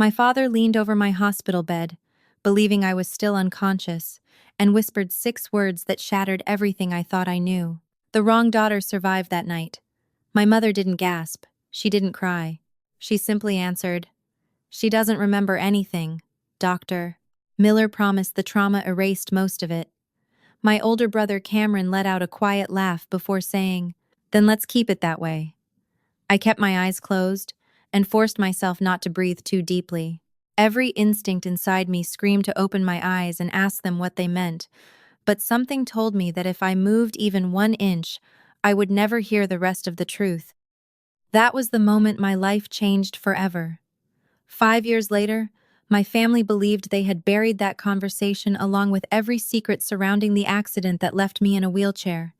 My father leaned over my hospital bed, believing I was still unconscious, and whispered 6 words that shattered everything I thought I knew. The wrong daughter survived that night. My mother didn't gasp. She didn't cry. She simply answered, "She doesn't remember anything, doctor." Miller promised the trauma erased most of it. My older brother Cameron let out a quiet laugh before saying, "Then let's keep it that way." I kept my eyes closed and forced myself not to breathe too deeply. Every instinct inside me screamed to open my eyes and ask them what they meant, but something told me that if I moved even 1 inch, I would never hear the rest of the truth. That was the moment my life changed forever. 5 years later, my family believed they had buried that conversation along with every secret surrounding the accident that left me in a wheelchair.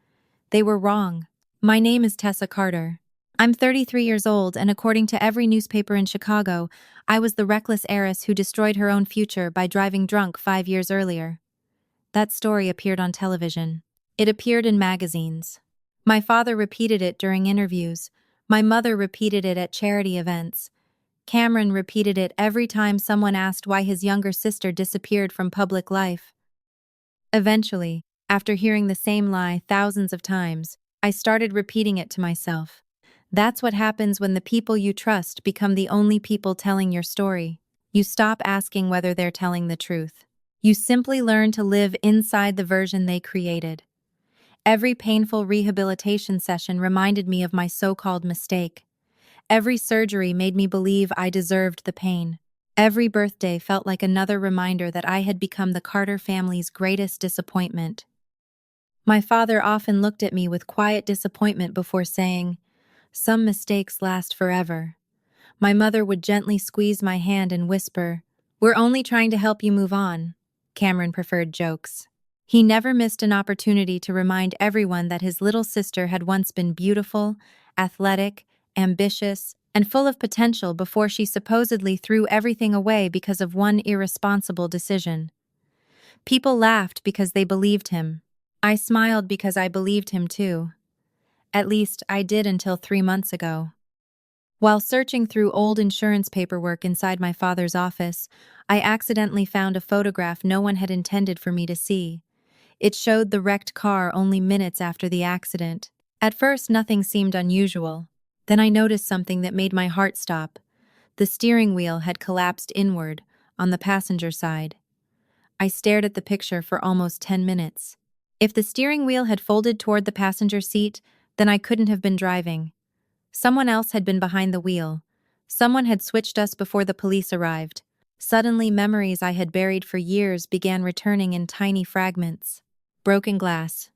They were wrong. My name is Tessa Carter. I'm 33 years old, and according to every newspaper in Chicago, I was the reckless heiress who destroyed her own future by driving drunk 5 years earlier. That story appeared on television. It appeared in magazines. My father repeated it during interviews. My mother repeated it at charity events. Cameron repeated it every time someone asked why his younger sister disappeared from public life. Eventually, after hearing the same lie thousands of times, I started repeating it to myself. That's what happens when the people you trust become the only people telling your story. You stop asking whether they're telling the truth. You simply learn to live inside the version they created. Every painful rehabilitation session reminded me of my so-called mistake. Every surgery made me believe I deserved the pain. Every birthday felt like another reminder that I had become the Carter family's greatest disappointment. My father often looked at me with quiet disappointment before saying, "Some mistakes last forever." My mother would gently squeeze my hand and whisper, "We're only trying to help you move on." Cameron preferred jokes. He never missed an opportunity to remind everyone that his little sister had once been beautiful, athletic, ambitious, and full of potential before she supposedly threw everything away because of one irresponsible decision. People laughed because they believed him. I smiled because I believed him too. At least, I did until 3 months ago. While searching through old insurance paperwork inside my father's office, I accidentally found a photograph no one had intended for me to see. It showed the wrecked car only minutes after the accident. At first, nothing seemed unusual. Then I noticed something that made my heart stop. The steering wheel had collapsed inward, on the passenger side. I stared at the picture for almost 10 minutes. If the steering wheel had folded toward the passenger seat, then I couldn't have been driving. Someone else had been behind the wheel. Someone had switched us before the police arrived. Suddenly, memories I had buried for years began returning in tiny fragments. Broken glass.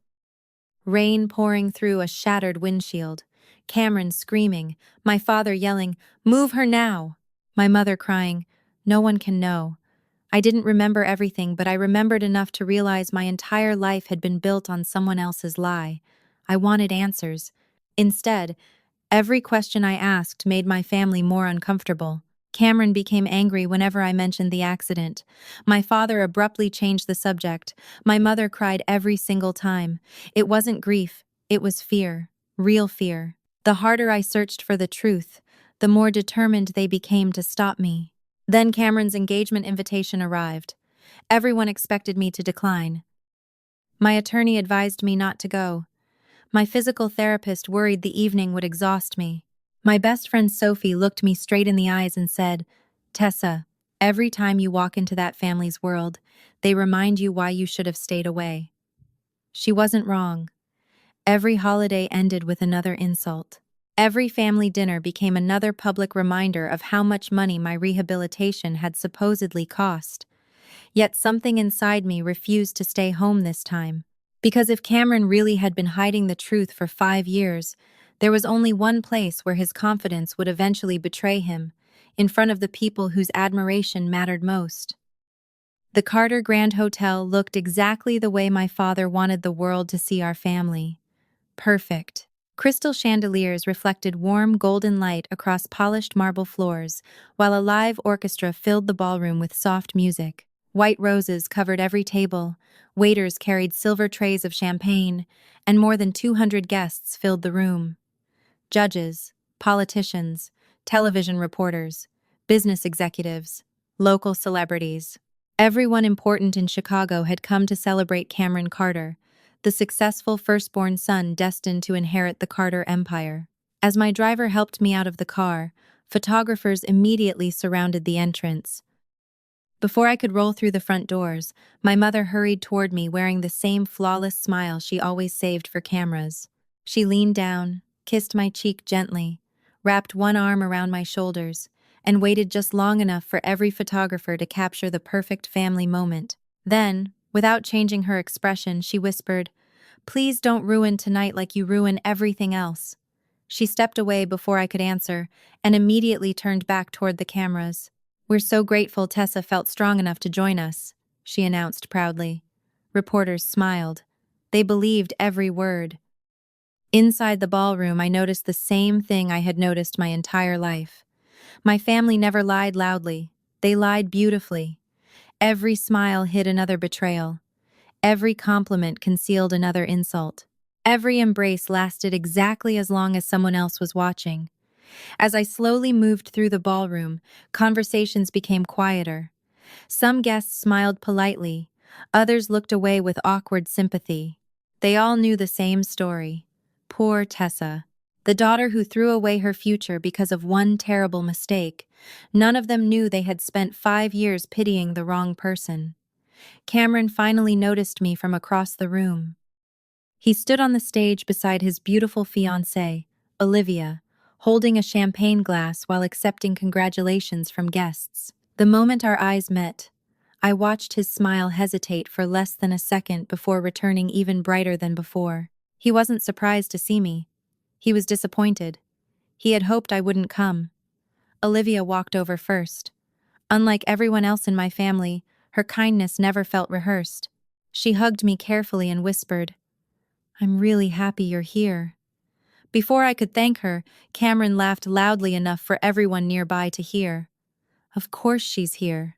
Rain pouring through a shattered windshield. Cameron screaming. My father yelling, "Move her now!" My mother crying, "No one can know." I didn't remember everything, but I remembered enough to realize my entire life had been built on someone else's lie. I wanted answers. Instead, every question I asked made my family more uncomfortable. Cameron became angry whenever I mentioned the accident. My father abruptly changed the subject. My mother cried every single time. It wasn't grief, it was fear. Real fear. The harder I searched for the truth, the more determined they became to stop me. Then Cameron's engagement invitation arrived. Everyone expected me to decline. My attorney advised me not to go. My physical therapist worried the evening would exhaust me. My best friend Sophie looked me straight in the eyes and said, "Tessa, every time you walk into that family's world, they remind you why you should have stayed away." She wasn't wrong. Every holiday ended with another insult. Every family dinner became another public reminder of how much money my rehabilitation had supposedly cost. Yet something inside me refused to stay home this time. Because if Cameron really had been hiding the truth for 5 years, there was only one place where his confidence would eventually betray him, in front of the people whose admiration mattered most. The Carter Grand Hotel looked exactly the way my father wanted the world to see our family. Perfect. Crystal chandeliers reflected warm golden light across polished marble floors, while a live orchestra filled the ballroom with soft music. White roses covered every table, waiters carried silver trays of champagne, and more than 200 guests filled the room. Judges, politicians, television reporters. business executives, local celebrities. Everyone important in Chicago had come to celebrate Cameron Carter, the successful firstborn son destined to inherit the Carter empire. As my driver helped me out of the car, photographers immediately surrounded the entrance. Before I could roll through the front doors, my mother hurried toward me wearing the same flawless smile she always saved for cameras. She leaned down, kissed my cheek gently, wrapped one arm around my shoulders, and waited just long enough for every photographer to capture the perfect family moment. Then, without changing her expression, she whispered, "Please don't ruin tonight like you ruin everything else." She stepped away before I could answer and immediately turned back toward the cameras. "We're so grateful Tessa felt strong enough to join us," she announced proudly. Reporters smiled. They believed every word. Inside the ballroom, I noticed the same thing I had noticed my entire life. My family never lied loudly. They lied beautifully. Every smile hid another betrayal. Every compliment concealed another insult. Every embrace lasted exactly as long as someone else was watching. As I slowly moved through the ballroom, conversations became quieter. Some guests smiled politely, others looked away with awkward sympathy. They all knew the same story. Poor Tessa, the daughter who threw away her future because of one terrible mistake. None of them knew they had spent 5 years pitying the wrong person. Cameron finally noticed me from across the room. He stood on the stage beside his beautiful fiancée, Olivia, holding a champagne glass while accepting congratulations from guests. The moment our eyes met, I watched his smile hesitate for less than a second before returning even brighter than before. He wasn't surprised to see me. He was disappointed. He had hoped I wouldn't come. Olivia walked over first. Unlike everyone else in my family, her kindness never felt rehearsed. She hugged me carefully and whispered, "I'm really happy you're here." Before I could thank her, Cameron laughed loudly enough for everyone nearby to hear. Of course she's here.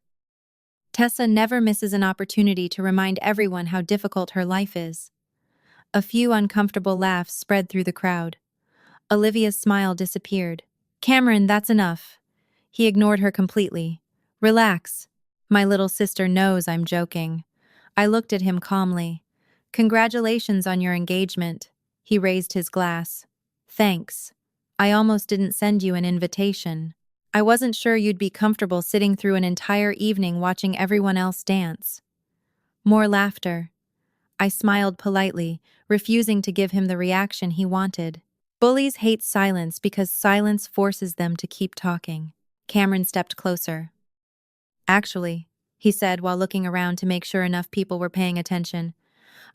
Tessa never misses an opportunity to remind everyone how difficult her life is. A few uncomfortable laughs spread through the crowd. Olivia's smile disappeared. "Cameron, that's enough." He ignored her completely. "Relax. My little sister knows I'm joking." I looked at him calmly. "Congratulations on your engagement." He raised his glass. "Thanks. I almost didn't send you an invitation. I wasn't sure you'd be comfortable sitting through an entire evening watching everyone else dance." More laughter. I smiled politely, refusing to give him the reaction he wanted. Bullies hate silence because silence forces them to keep talking. Cameron stepped closer. "Actually," he said while looking around to make sure enough people were paying attention,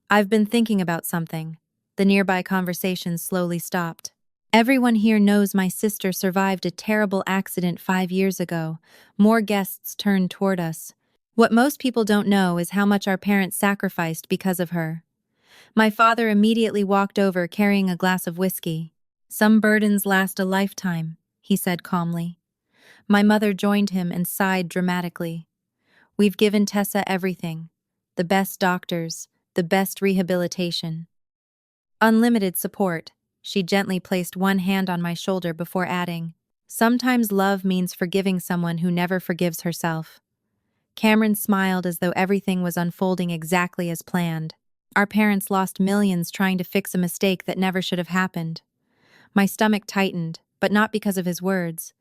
"I've been thinking about something." The nearby conversation slowly stopped. "Everyone here knows my sister survived a terrible accident 5 years ago." More guests turned toward us. "What most people don't know is how much our parents sacrificed because of her." My father immediately walked over carrying a glass of whiskey. "Some burdens last a lifetime," he said calmly. My mother joined him and sighed dramatically. "We've given Tessa everything. The best doctors, the best rehabilitation. Unlimited support." She gently placed one hand on my shoulder before adding, "Sometimes love means forgiving someone who never forgives herself." Cameron smiled as though everything was unfolding exactly as planned. Our parents lost millions trying to fix a mistake that never should have happened. My stomach tightened, but not because of his words,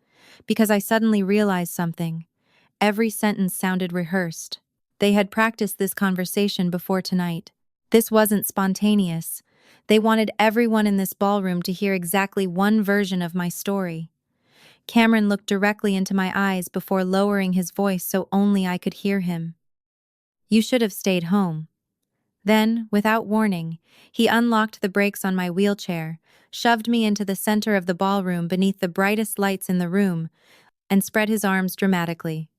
because I suddenly realized something. Every sentence sounded rehearsed. They had practiced this conversation before tonight. This wasn't spontaneous. They wanted everyone in this ballroom to hear exactly one version of my story. Cameron looked directly into my eyes before lowering his voice so only I could hear him. "You should have stayed home." Then, without warning, he unlocked the brakes on my wheelchair, shoved me into the center of the ballroom beneath the brightest lights in the room, and spread his arms dramatically.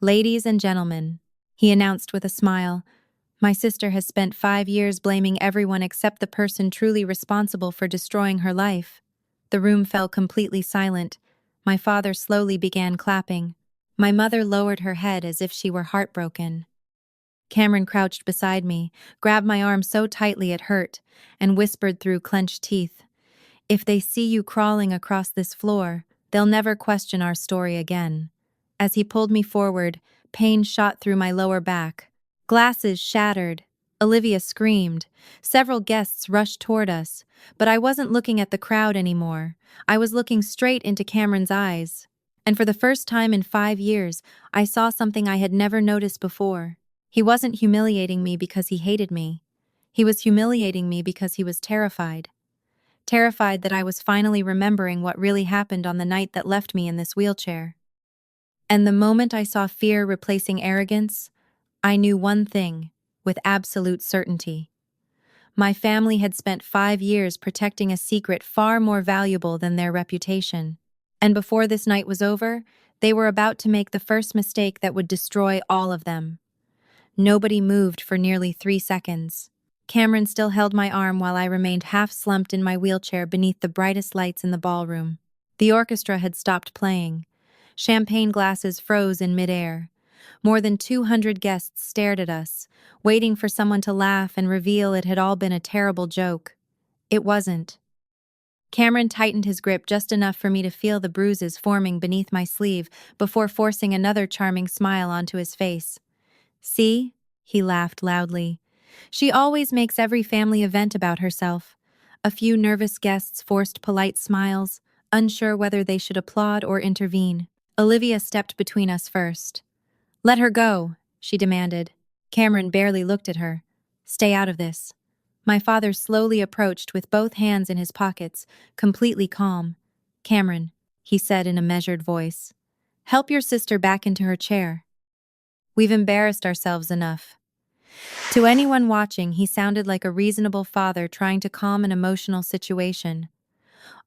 "Ladies and gentlemen," he announced with a smile, "my sister has spent 5 years blaming everyone except the person truly responsible for destroying her life." The room fell completely silent. My father slowly began clapping. My mother lowered her head as if she were heartbroken. Cameron crouched beside me, grabbed my arm so tightly it hurt, and whispered through clenched teeth, "If they see you crawling across this floor, they'll never question our story again." As he pulled me forward, pain shot through my lower back. Glasses shattered. Olivia screamed. Several guests rushed toward us, but I wasn't looking at the crowd anymore. I was looking straight into Cameron's eyes. And for the first time in 5 years, I saw something I had never noticed before. He wasn't humiliating me because he hated me. He was humiliating me because he was terrified. Terrified that I was finally remembering what really happened on the night that left me in this wheelchair. And the moment I saw fear replacing arrogance, I knew one thing, with absolute certainty. My family had spent 5 years protecting a secret far more valuable than their reputation. And before this night was over, they were about to make the first mistake that would destroy all of them. Nobody moved for nearly 3 seconds. Cameron still held my arm while I remained half-slumped in my wheelchair beneath the brightest lights in the ballroom. The orchestra had stopped playing. Champagne glasses froze in midair. More than 200 guests stared at us, waiting for someone to laugh and reveal it had all been a terrible joke. It wasn't. Cameron tightened his grip just enough for me to feel the bruises forming beneath my sleeve before forcing another charming smile onto his face. "See?" he laughed loudly. "She always makes every family event about herself." A few nervous guests forced polite smiles, unsure whether they should applaud or intervene. Olivia stepped between us first. "Let her go," she demanded. Cameron barely looked at her. "Stay out of this." My father slowly approached with both hands in his pockets, completely calm. "Cameron," he said in a measured voice, "help your sister back into her chair. We've embarrassed ourselves enough." To anyone watching, he sounded like a reasonable father trying to calm an emotional situation.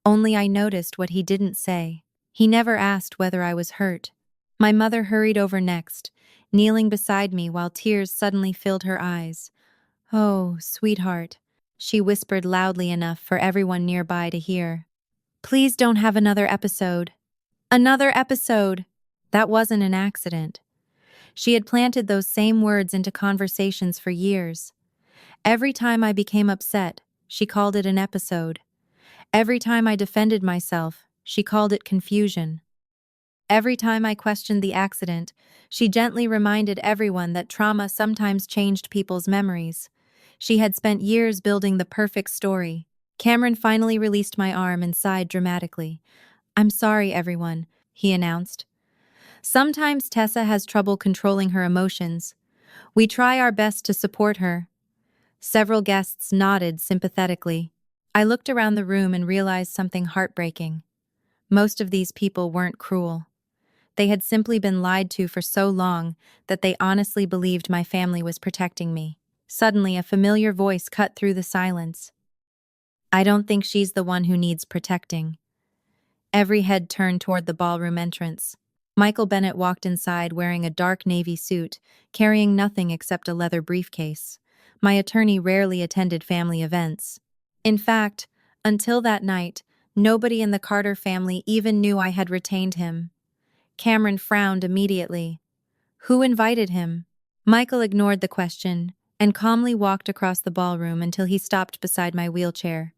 Only I noticed what he didn't say. He never asked whether I was hurt. My mother hurried over next, kneeling beside me while tears suddenly filled her eyes. "Oh, sweetheart," she whispered loudly enough for everyone nearby to hear. "Please don't have another episode." Another episode! That wasn't an accident. She had planted those same words into conversations for years. Every time I became upset, she called it an episode. Every time I defended myself, she called it confusion. Every time I questioned the accident, she gently reminded everyone that trauma sometimes changed people's memories. She had spent years building the perfect story. Cameron finally released my arm and sighed dramatically. "I'm sorry, everyone," he announced. "Sometimes Tessa has trouble controlling her emotions. We try our best to support her." Several guests nodded sympathetically. I looked around the room and realized something heartbreaking. Most of these people weren't cruel. They had simply been lied to for so long that they honestly believed my family was protecting me. Suddenly, a familiar voice cut through the silence. "I don't think she's the one who needs protecting." Every head turned toward the ballroom entrance. Michael Bennett walked inside wearing a dark navy suit, carrying nothing except a leather briefcase. My attorney rarely attended family events. In fact, until that night, nobody in the Carter family even knew I had retained him. Cameron frowned immediately. "Who invited him?" Michael ignored the question and calmly walked across the ballroom until he stopped beside my wheelchair.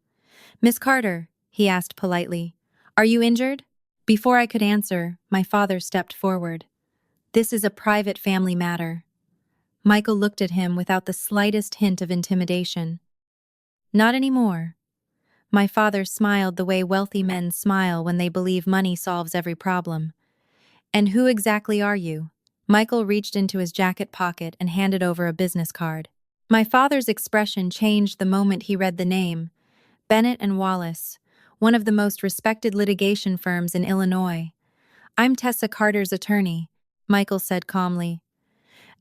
"Miss Carter," he asked politely, "are you injured?" Before I could answer, my father stepped forward. "This is a private family matter." Michael looked at him without the slightest hint of intimidation. "Not anymore." My father smiled the way wealthy men smile when they believe money solves every problem. "And who exactly are you?" Michael reached into his jacket pocket and handed over a business card. My father's expression changed the moment he read the name. Bennett and Wallace, one of the most respected litigation firms in Illinois. "I'm Tessa Carter's attorney," Michael said calmly.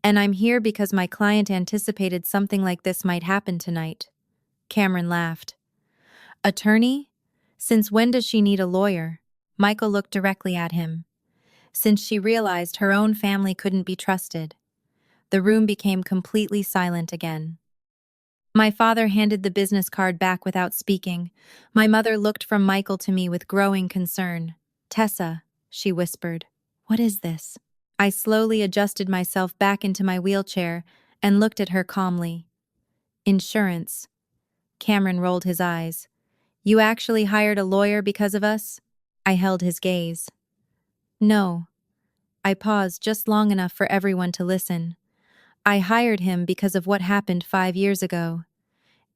"And I'm here because my client anticipated something like this might happen tonight." Cameron laughed. "Attorney? Since when does she need a lawyer?" Michael looked directly at him. Since she realized her own family couldn't be trusted. The room became completely silent again. My father handed the business card back without speaking. My mother looked from Michael to me with growing concern. "Tessa," she whispered, "what is this?" I slowly adjusted myself back into my wheelchair and looked at her calmly. "Insurance." Cameron rolled his eyes. "You actually hired a lawyer because of us?" I held his gaze. "No. I paused just long enough for everyone to listen. I hired him because of what happened 5 years ago.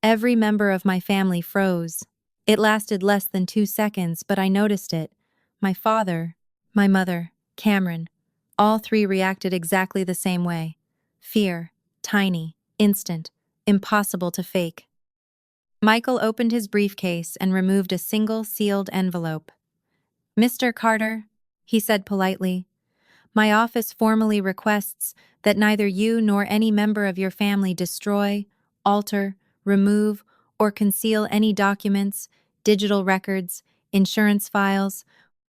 Every member of my family froze. It lasted less than 2 seconds, but I noticed it. My father, my mother, Cameron, all three reacted exactly the same way. Fear, tiny, instant, impossible to fake. Michael opened his briefcase and removed a single sealed envelope. "Mr. Carter," he said politely, "my office formally requests that neither you nor any member of your family destroy, alter, remove, or conceal any documents, digital records, insurance files,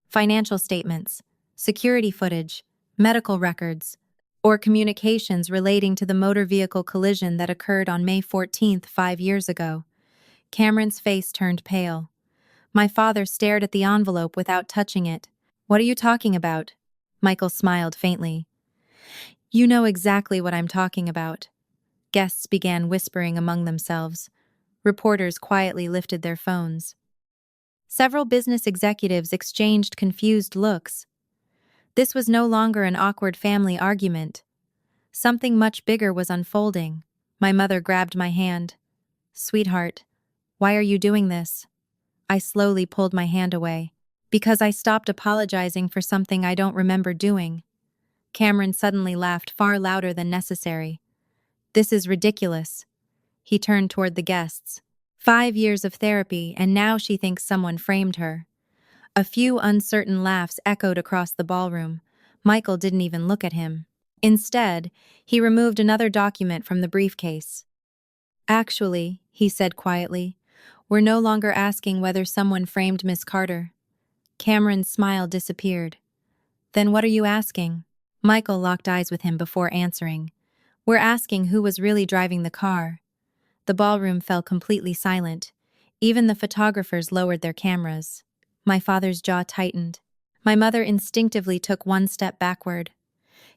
financial statements, security footage, medical records, or communications relating to the motor vehicle collision that occurred on May 14th, 5 years ago." Cameron's face turned pale. My father stared at the envelope without touching it. "What are you talking about?" Michael smiled faintly. "You know exactly what I'm talking about." Guests began whispering among themselves. Reporters quietly lifted their phones. Several business executives exchanged confused looks. This was no longer an awkward family argument. Something much bigger was unfolding. My mother grabbed my hand. "Sweetheart, why are you doing this?" I slowly pulled my hand away. "Because I stopped apologizing for something I don't remember doing." Cameron suddenly laughed far louder than necessary. "This is ridiculous." He turned toward the guests. 5 years of therapy, and now she thinks someone framed her. A few uncertain laughs echoed across the ballroom. Michael didn't even look at him. Instead, he removed another document from the briefcase. "Actually," he said quietly, "we're no longer asking whether someone framed Miss Carter." Cameron's smile disappeared. "Then what are you asking?" Michael locked eyes with him before answering. "We're asking who was really driving the car." The ballroom fell completely silent. Even the photographers lowered their cameras. My father's jaw tightened. My mother instinctively took one step backward.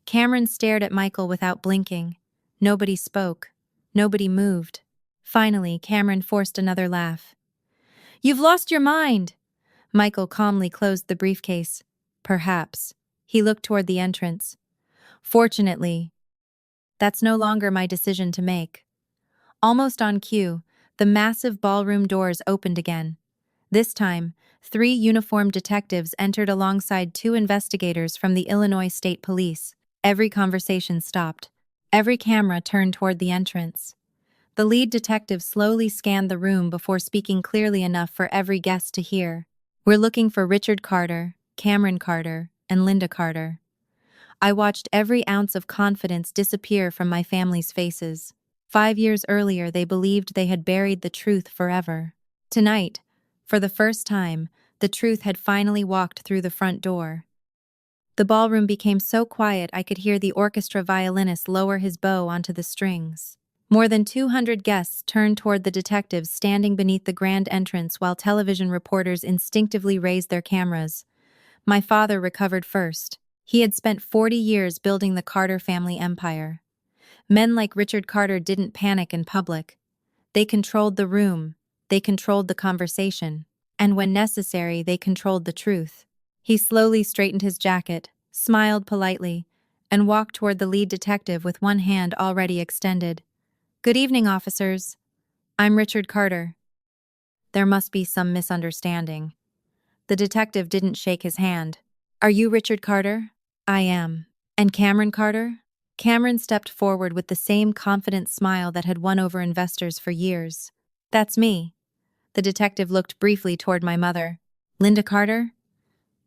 Cameron stared at Michael without blinking. Nobody spoke. Nobody moved. Finally, Cameron forced another laugh. "You've lost your mind!" Michael calmly closed the briefcase. "Perhaps." He looked toward the entrance. "Fortunately, that's no longer my decision to make." Almost on cue, the massive ballroom doors opened again. This time, 3 uniformed detectives entered alongside 2 investigators from the Illinois State Police. Every conversation stopped. Every camera turned toward the entrance. The lead detective slowly scanned the room before speaking clearly enough for every guest to hear. "We're looking for Richard Carter, Cameron Carter, and Linda Carter." I watched every ounce of confidence disappear from my family's faces. 5 years earlier, they believed they had buried the truth forever. Tonight, for the first time, the truth had finally walked through the front door. The ballroom became so quiet I could hear the orchestra violinist lower his bow onto the strings. More than 200 guests turned toward the detectives standing beneath the grand entrance while television reporters instinctively raised their cameras. My father recovered first. He had spent 40 years building the Carter family empire. Men like Richard Carter didn't panic in public. They controlled the room, they controlled the conversation, and when necessary, they controlled the truth. He slowly straightened his jacket, smiled politely, and walked toward the lead detective with one hand already extended. "Good evening, officers. I'm Richard Carter." There must be some misunderstanding. The detective didn't shake his hand. "Are you Richard Carter?" "I am." "And Cameron Carter?" Cameron stepped forward with the same confident smile that had won over investors for years. "That's me." The detective looked briefly toward my mother. "Linda Carter?"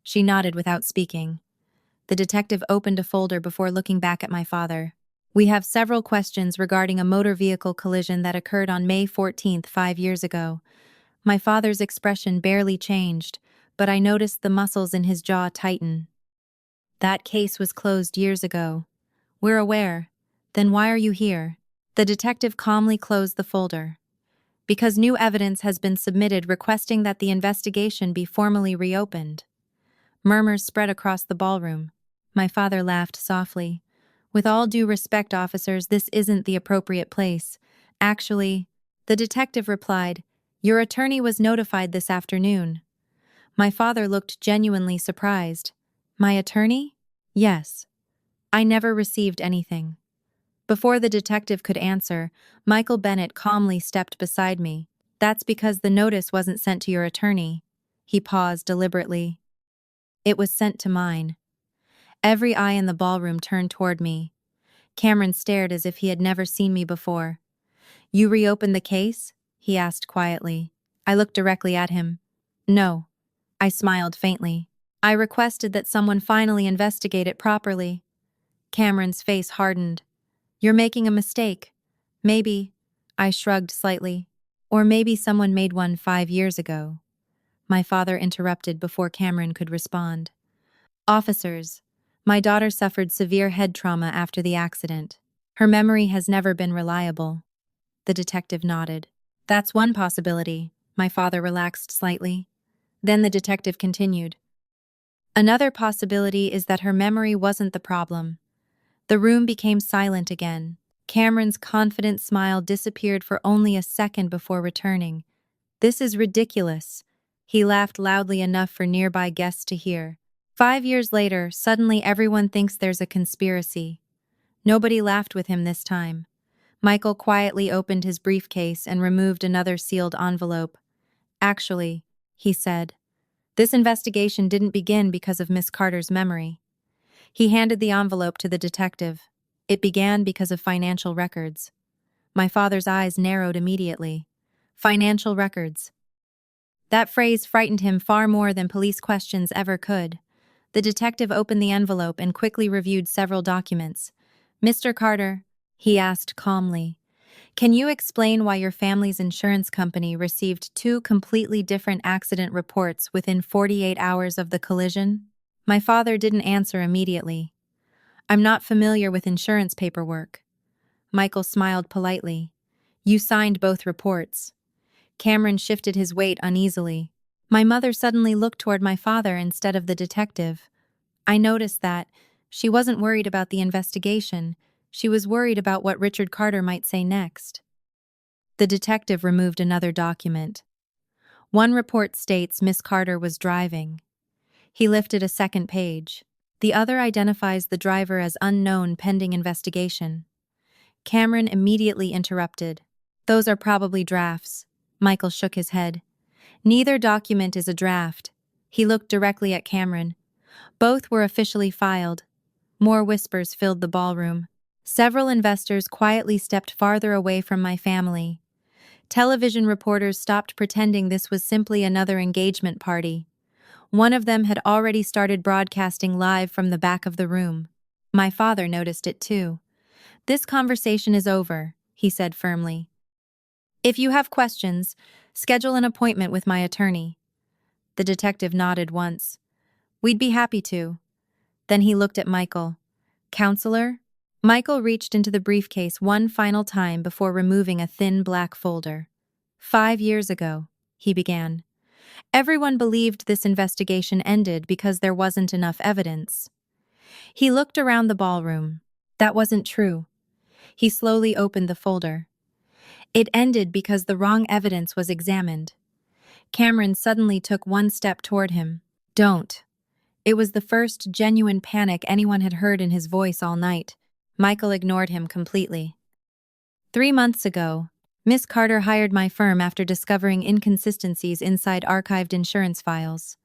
She nodded without speaking. The detective opened a folder before looking back at my father. "We have several questions regarding a motor vehicle collision that occurred on May 14th, 5 years ago." My father's expression barely changed, but I noticed the muscles in his jaw tighten. "That case was closed years ago." "We're aware. Then why are you here?" The detective calmly closed the folder. "Because new evidence has been submitted requesting that the investigation be formally reopened." Murmurs spread across the ballroom. My father laughed softly. "With all due respect, officers, this isn't the appropriate place. Actually," the detective replied, "your attorney was notified this afternoon." My father looked genuinely surprised. "My attorney?" Yes. I never received anything. Before the detective could answer, Michael Bennett calmly stepped beside me. That's because the notice wasn't sent to your attorney. He paused deliberately. It was sent to mine. Every eye in the ballroom turned toward me. Cameron stared as if he had never seen me before. You reopened the case? He asked quietly. I looked directly at him. No. I smiled faintly. I requested that someone finally investigate it properly. Cameron's face hardened. You're making a mistake. Maybe. I shrugged slightly. Or maybe someone made one 5 years ago. My father interrupted before Cameron could respond. Officers, my daughter suffered severe head trauma after the accident. Her memory has never been reliable. The detective nodded. That's one possibility. My father relaxed slightly. Then the detective continued. Another possibility is that her memory wasn't the problem. The room became silent again. Cameron's confident smile disappeared for only a second before returning. This is ridiculous. He laughed loudly enough for nearby guests to hear. 5 years later, suddenly everyone thinks there's a conspiracy. Nobody laughed with him this time. Michael quietly opened his briefcase and removed another sealed envelope. Actually, he said, this investigation didn't begin because of Miss Carter's memory. He handed the envelope to the detective. It began because of financial records. My father's eyes narrowed immediately. Financial records. That phrase frightened him far more than police questions ever could. The detective opened the envelope and quickly reviewed several documents. Mr. Carter, he asked calmly, can you explain why your family's insurance company received two completely different accident reports within 48 hours of the collision? My father didn't answer immediately. I'm not familiar with insurance paperwork. Michael smiled politely. You signed both reports. Cameron shifted his weight uneasily. My mother suddenly looked toward my father instead of the detective. I noticed that she wasn't worried about the investigation. She was worried about what Richard Carter might say next. The detective removed another document. One report states Miss Carter was driving. He lifted a second page. The other identifies the driver as unknown pending investigation. Cameron immediately interrupted. Those are probably drafts. Michael shook his head. Neither document is a draft. He looked directly at Cameron. Both were officially filed. More whispers filled the ballroom. Several investors quietly stepped farther away from my family. Television reporters stopped pretending this was simply another engagement party. One of them had already started broadcasting live from the back of the room. My father noticed it too. This conversation is over, he said firmly. If you have questions, schedule an appointment with my attorney. The detective nodded once. We'd be happy to. Then he looked at Michael. Counselor? Michael reached into the briefcase one final time before removing a thin black folder. 5 years ago, he began. Everyone believed this investigation ended because there wasn't enough evidence. He looked around the ballroom. That wasn't true. He slowly opened the folder. It ended because the wrong evidence was examined. Cameron suddenly took one step toward him. Don't. It was the first genuine panic anyone had heard in his voice all night. Michael ignored him completely. 3 months ago, Miss Carter hired my firm after discovering inconsistencies inside archived insurance files.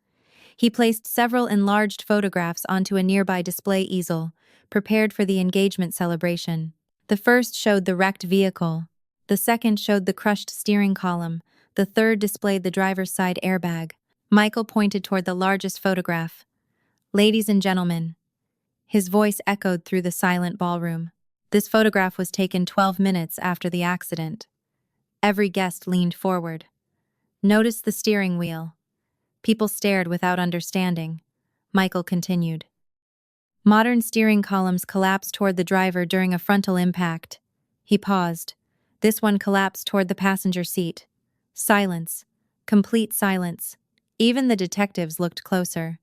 He placed several enlarged photographs onto a nearby display easel, prepared for the engagement celebration. The first showed the wrecked vehicle. The second showed the crushed steering column. The third displayed the driver's side airbag. Michael pointed toward the largest photograph. Ladies and gentlemen. His voice echoed through the silent ballroom. This photograph was taken 12 minutes after the accident. Every guest leaned forward. Notice the steering wheel. People stared without understanding. Michael continued. Modern steering columns collapse toward the driver during a frontal impact. He paused. This one collapsed toward the passenger seat. Silence. Complete silence. Even the detectives looked closer.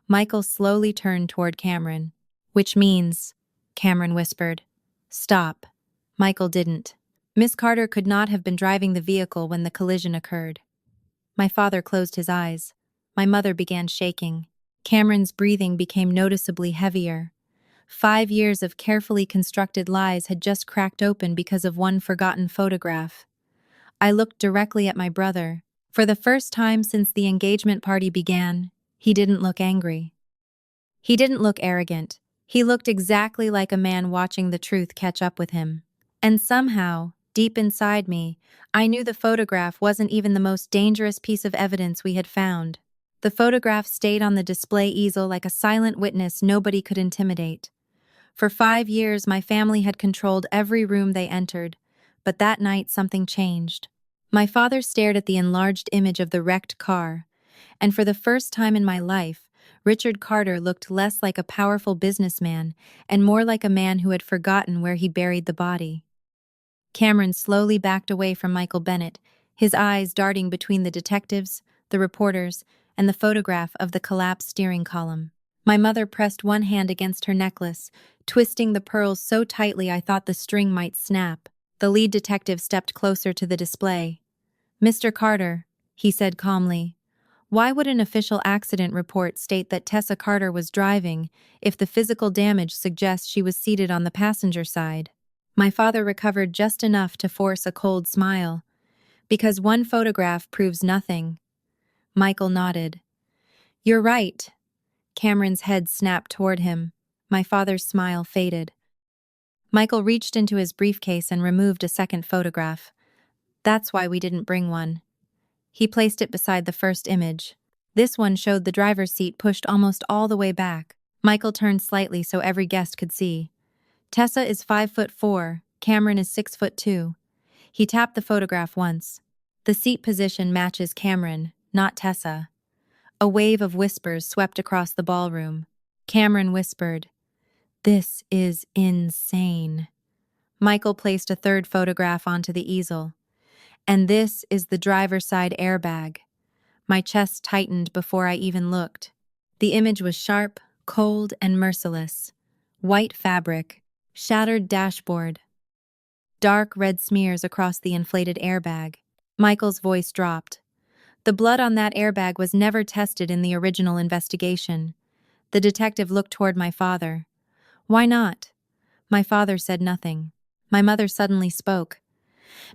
Michael slowly turned toward Cameron. Which means, Cameron whispered. Stop. Michael didn't. Miss Carter could not have been driving the vehicle when the collision occurred. My father closed his eyes. My mother began shaking. Cameron's breathing became noticeably heavier. 5 years of carefully constructed lies had just cracked open because of one forgotten photograph. I looked directly at my brother. For the first time since the engagement party began, he didn't look angry. He didn't look arrogant. He looked exactly like a man watching the truth catch up with him. And somehow, deep inside me, I knew the photograph wasn't even the most dangerous piece of evidence we had found. The photograph stayed on the display easel like a silent witness nobody could intimidate. For 5 years, my family had controlled every room they entered, but that night something changed. My father stared at the enlarged image of the wrecked car, and for the first time in my life, Richard Carter looked less like a powerful businessman and more like a man who had forgotten where he buried the body. Cameron slowly backed away from Michael Bennett, his eyes darting between the detectives, the reporters, and the photograph of the collapsed steering column. My mother pressed one hand against her necklace, twisting the pearls so tightly I thought the string might snap. The lead detective stepped closer to the display. "Mr. Carter," he said calmly, "why would an official accident report state that Tessa Carter was driving if the physical damage suggests she was seated on the passenger side?" My father recovered just enough to force a cold smile. "Because one photograph proves nothing." Michael nodded. "You're right." Cameron's head snapped toward him. My father's smile faded. Michael reached into his briefcase and removed a second photograph. "That's why we didn't bring one." He placed it beside the first image. This one showed the driver's seat pushed almost all the way back. Michael turned slightly so every guest could see. "Tessa is 5'4", Cameron is 6'2". He tapped the photograph once. "The seat position matches Cameron, not Tessa." A wave of whispers swept across the ballroom. Cameron whispered, "This is insane." Michael placed a third photograph onto the easel. "And this is the driver's side airbag." My chest tightened before I even looked. The image was sharp, cold, and merciless. White fabric, shattered dashboard, dark red smears across the inflated airbag. Michael's voice dropped. "The blood on that airbag was never tested in the original investigation." The detective looked toward my father. "Why not?" My father said nothing. My mother suddenly spoke.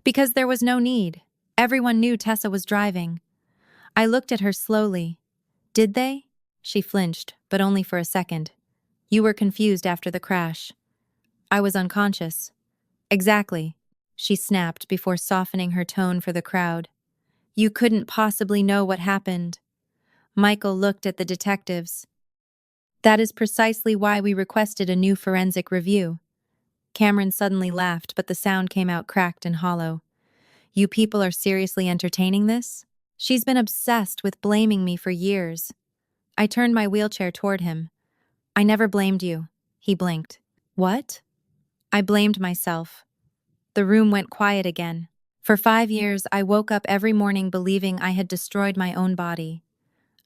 "Because there was no need. Everyone knew Tessa was driving." I looked at her slowly. "Did they?" She flinched, but only for a second. "You were confused after the crash." "I was unconscious." "Exactly," she snapped before softening her tone for the crowd. "You couldn't possibly know what happened." Michael looked at the detectives. "That is precisely why we requested a new forensic review." Cameron suddenly laughed, but the sound came out cracked and hollow. "You people are seriously entertaining this? She's been obsessed with blaming me for years." I turned my wheelchair toward him. "I never blamed you." He blinked. "What?" "I blamed myself." The room went quiet again. For 5 years, I woke up every morning believing I had destroyed my own body.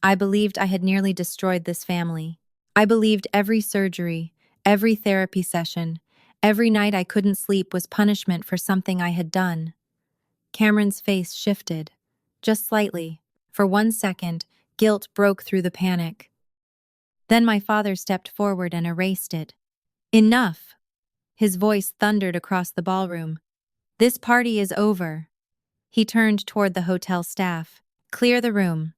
I believed I had nearly destroyed this family. I believed every surgery, every therapy session, every night I couldn't sleep was punishment for something I had done. Cameron's face shifted, just slightly. For 1 second, guilt broke through the panic. Then my father stepped forward and erased it. "Enough!" His voice thundered across the ballroom. "This party is over." He turned toward the hotel staff. "Clear the room."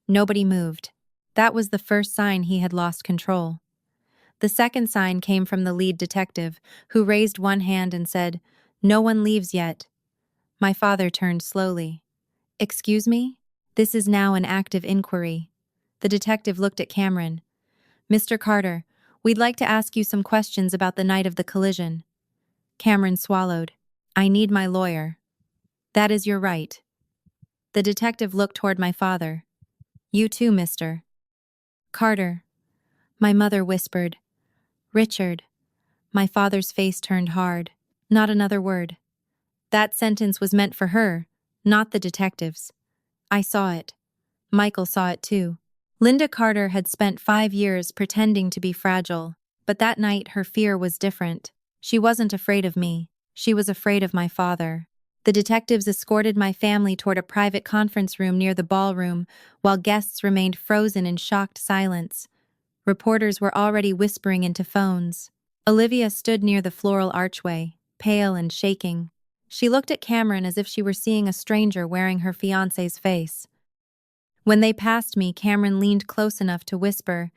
Nobody moved. That was the first sign he had lost control. The second sign came from the lead detective, who raised one hand and said, "No one leaves yet." My father turned slowly. "Excuse me? This is now an active inquiry." The detective looked at Cameron. "Mr. Carter, we'd like to ask you some questions about the night of the collision." Cameron swallowed. "I need my lawyer." "That is your right." The detective looked toward my father. "You too, Mr. Carter." My mother whispered, "Richard." My father's face turned hard. Not another word. That sentence was meant for her, not the detectives. I saw it. Michael saw it too. Linda Carter had spent 5 years pretending to be fragile, but that night her fear was different. She wasn't afraid of me. She was afraid of my father. The detectives escorted my family toward a private conference room near the ballroom, while guests remained frozen in shocked silence. Reporters were already whispering into phones. Olivia stood near the floral archway, pale and shaking. She looked at Cameron as if she were seeing a stranger wearing her fiancé's face. When they passed me, Cameron leaned close enough to whisper,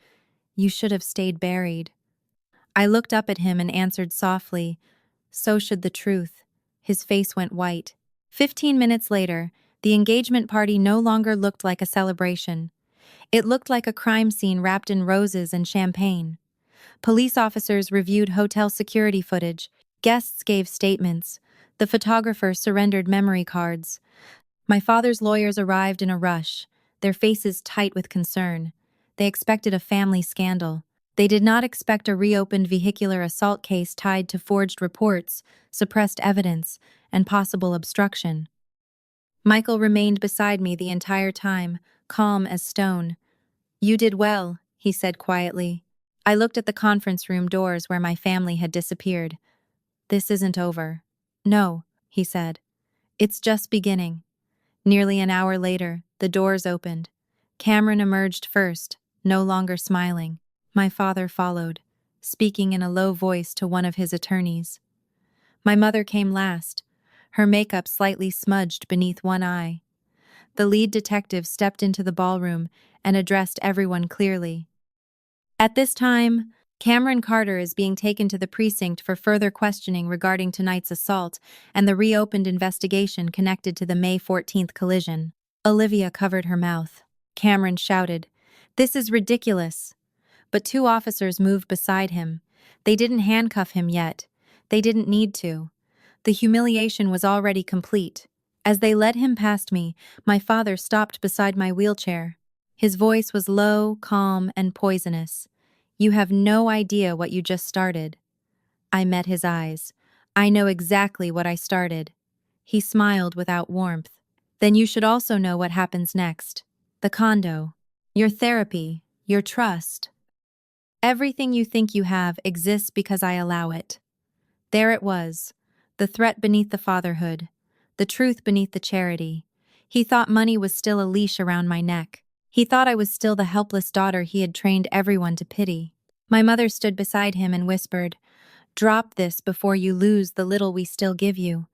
"You should have stayed buried." I looked up at him and answered softly, "So should the truth." His face went white. 15 minutes later, the engagement party no longer looked like a celebration. It looked like a crime scene wrapped in roses and champagne. Police officers reviewed hotel security footage. Guests gave statements. The photographer surrendered memory cards. My father's lawyers arrived in a rush, their faces tight with concern. They expected a family scandal. They did not expect a reopened vehicular assault case tied to forged reports, suppressed evidence, and possible obstruction. Michael remained beside me the entire time, calm as stone. "You did well," he said quietly. I looked at the conference room doors where my family had disappeared. "This isn't over." "No," he said. "It's just beginning." Nearly an hour later, the doors opened. Cameron emerged first, no longer smiling. My father followed, speaking in a low voice to one of his attorneys. My mother came last, her makeup slightly smudged beneath one eye. The lead detective stepped into the ballroom and addressed everyone clearly. "At this time, Cameron Carter is being taken to the precinct for further questioning regarding tonight's assault and the reopened investigation connected to the May 14th collision." Olivia covered her mouth. Cameron shouted, "This is ridiculous." But two officers moved beside him. They didn't handcuff him yet. They didn't need to. The humiliation was already complete. As they led him past me, my father stopped beside my wheelchair. His voice was low, calm, and poisonous. "You have no idea what you just started." I met his eyes. "I know exactly what I started." He smiled without warmth. "Then you should also know what happens next. The condo. Your therapy. Your trust. Everything you think you have exists because I allow it." There it was. The threat beneath the fatherhood. The truth beneath the charity. He thought money was still a leash around my neck. He thought I was still the helpless daughter he had trained everyone to pity. My mother stood beside him and whispered, "Drop this before you lose the little we still give you."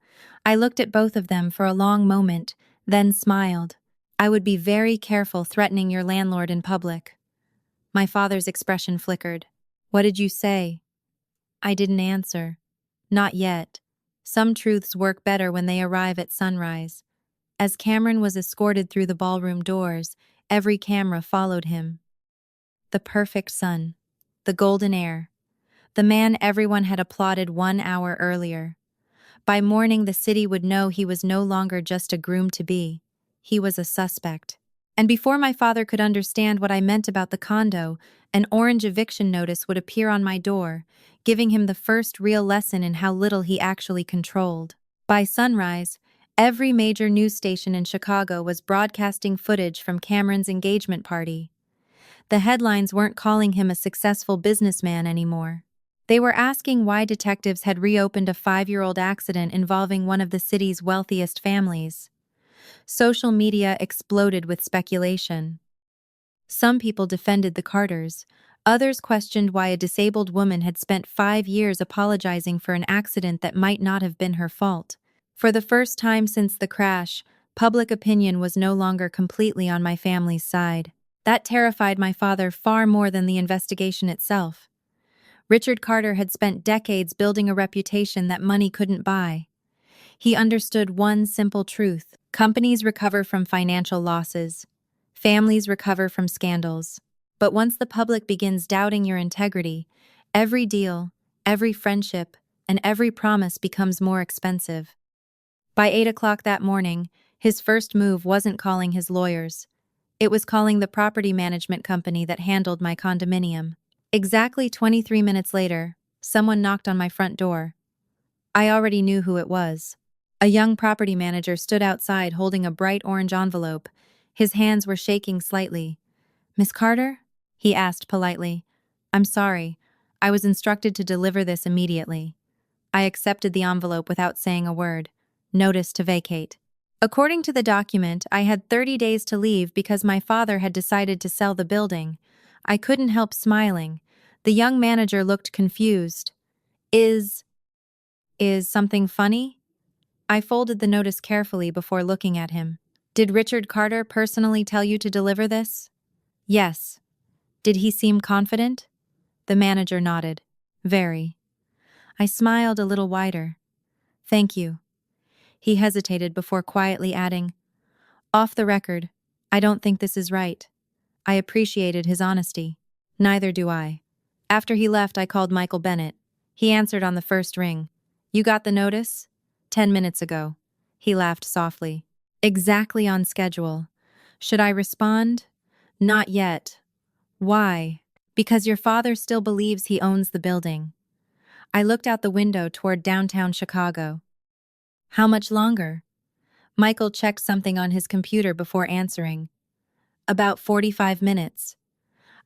I looked at both of them for a long moment, then smiled. "I would be very careful threatening your landlord in public." My father's expression flickered. "What did you say?" I didn't answer. Not yet. Some truths work better when they arrive at sunrise. As Cameron was escorted through the ballroom doors, every camera followed him. The perfect sun. The golden air. The man everyone had applauded 1 hour earlier. By morning, the city would know he was no longer just a groom-to-be. He was a suspect. And before my father could understand what I meant about the condo, an orange eviction notice would appear on my door, giving him the first real lesson in how little he actually controlled. By sunrise, every major news station in Chicago was broadcasting footage from Cameron's engagement party. The headlines weren't calling him a successful businessman anymore. They were asking why detectives had reopened a 5-year-old accident involving one of the city's wealthiest families. Social media exploded with speculation. Some people defended the Carters. Others questioned why a disabled woman had spent 5 years apologizing for an accident that might not have been her fault. For the first time since the crash, public opinion was no longer completely on my family's side. That terrified my father far more than the investigation itself. Richard Carter had spent decades building a reputation that money couldn't buy. He understood one simple truth: companies recover from financial losses. Families recover from scandals. But once the public begins doubting your integrity, every deal, every friendship, and every promise becomes more expensive. By 8 o'clock that morning, his first move wasn't calling his lawyers. It was calling the property management company that handled my condominium. Exactly 23 minutes later, someone knocked on my front door. I already knew who it was. A young property manager stood outside holding a bright orange envelope. His hands were shaking slightly. "Miss Carter?" he asked politely. "I'm sorry. I was instructed to deliver this immediately." I accepted the envelope without saying a word. Notice to vacate. According to the document, I had 30 days to leave because my father had decided to sell the building. I couldn't help smiling. The young manager looked confused. Is something funny? I folded the notice carefully before looking at him. Did Richard Carter personally tell you to deliver this? Yes. Did he seem confident? The manager nodded. Very. I smiled a little wider. Thank you. He hesitated before quietly adding, off the record, I don't think this is right. I appreciated his honesty. Neither do I. After he left, I called Michael Bennett. He answered on the first ring. You got the notice? 10 minutes ago. He laughed softly. Exactly on schedule. Should I respond? Not yet. Why? Because your father still believes he owns the building. I looked out the window toward downtown Chicago. How much longer? Michael checked something on his computer before answering. About 45 minutes.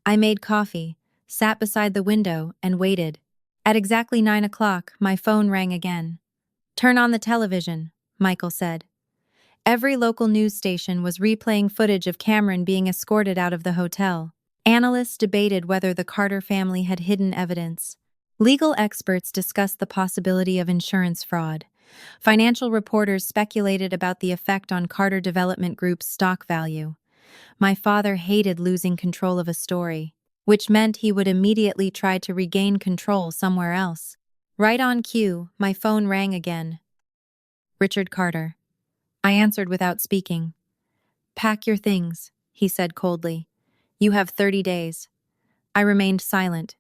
I made coffee, sat beside the window, and waited. At exactly 9 o'clock, my phone rang again. Turn on the television, Michael said. Every local news station was replaying footage of Cameron being escorted out of the hotel. Analysts debated whether the Carter family had hidden evidence. Legal experts discussed the possibility of insurance fraud. Financial reporters speculated about the effect on Carter Development Group's stock value. My father hated losing control of a story, which meant he would immediately try to regain control somewhere else. Right on cue, my phone rang again. Richard Carter. I answered without speaking. Pack your things, he said coldly. You have 30 days. I remained silent.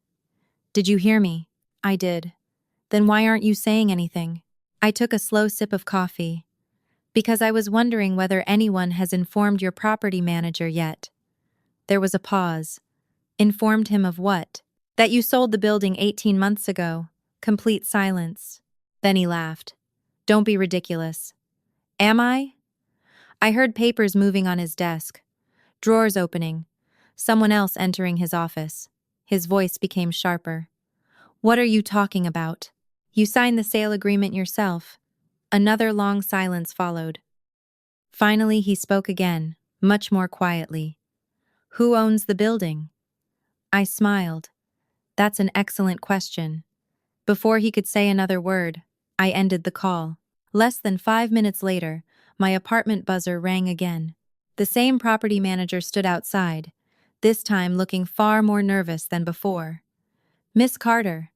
Did you hear me? I did. Then why aren't you saying anything? I took a slow sip of coffee. Because I was wondering whether anyone has informed your property manager yet. There was a pause. Informed him of what? That you sold the building 18 months ago. Complete silence. Then he laughed. Don't be ridiculous. Am I? I heard papers moving on his desk. Drawers opening. Someone else entering his office. His voice became sharper. What are you talking about? You signed the sale agreement yourself. Another long silence followed. Finally, he spoke again, much more quietly. Who owns the building? I smiled. That's an excellent question. Before he could say another word, I ended the call. Less than 5 minutes later, my apartment buzzer rang again. The same property manager stood outside, this time looking far more nervous than before. Miss Carter,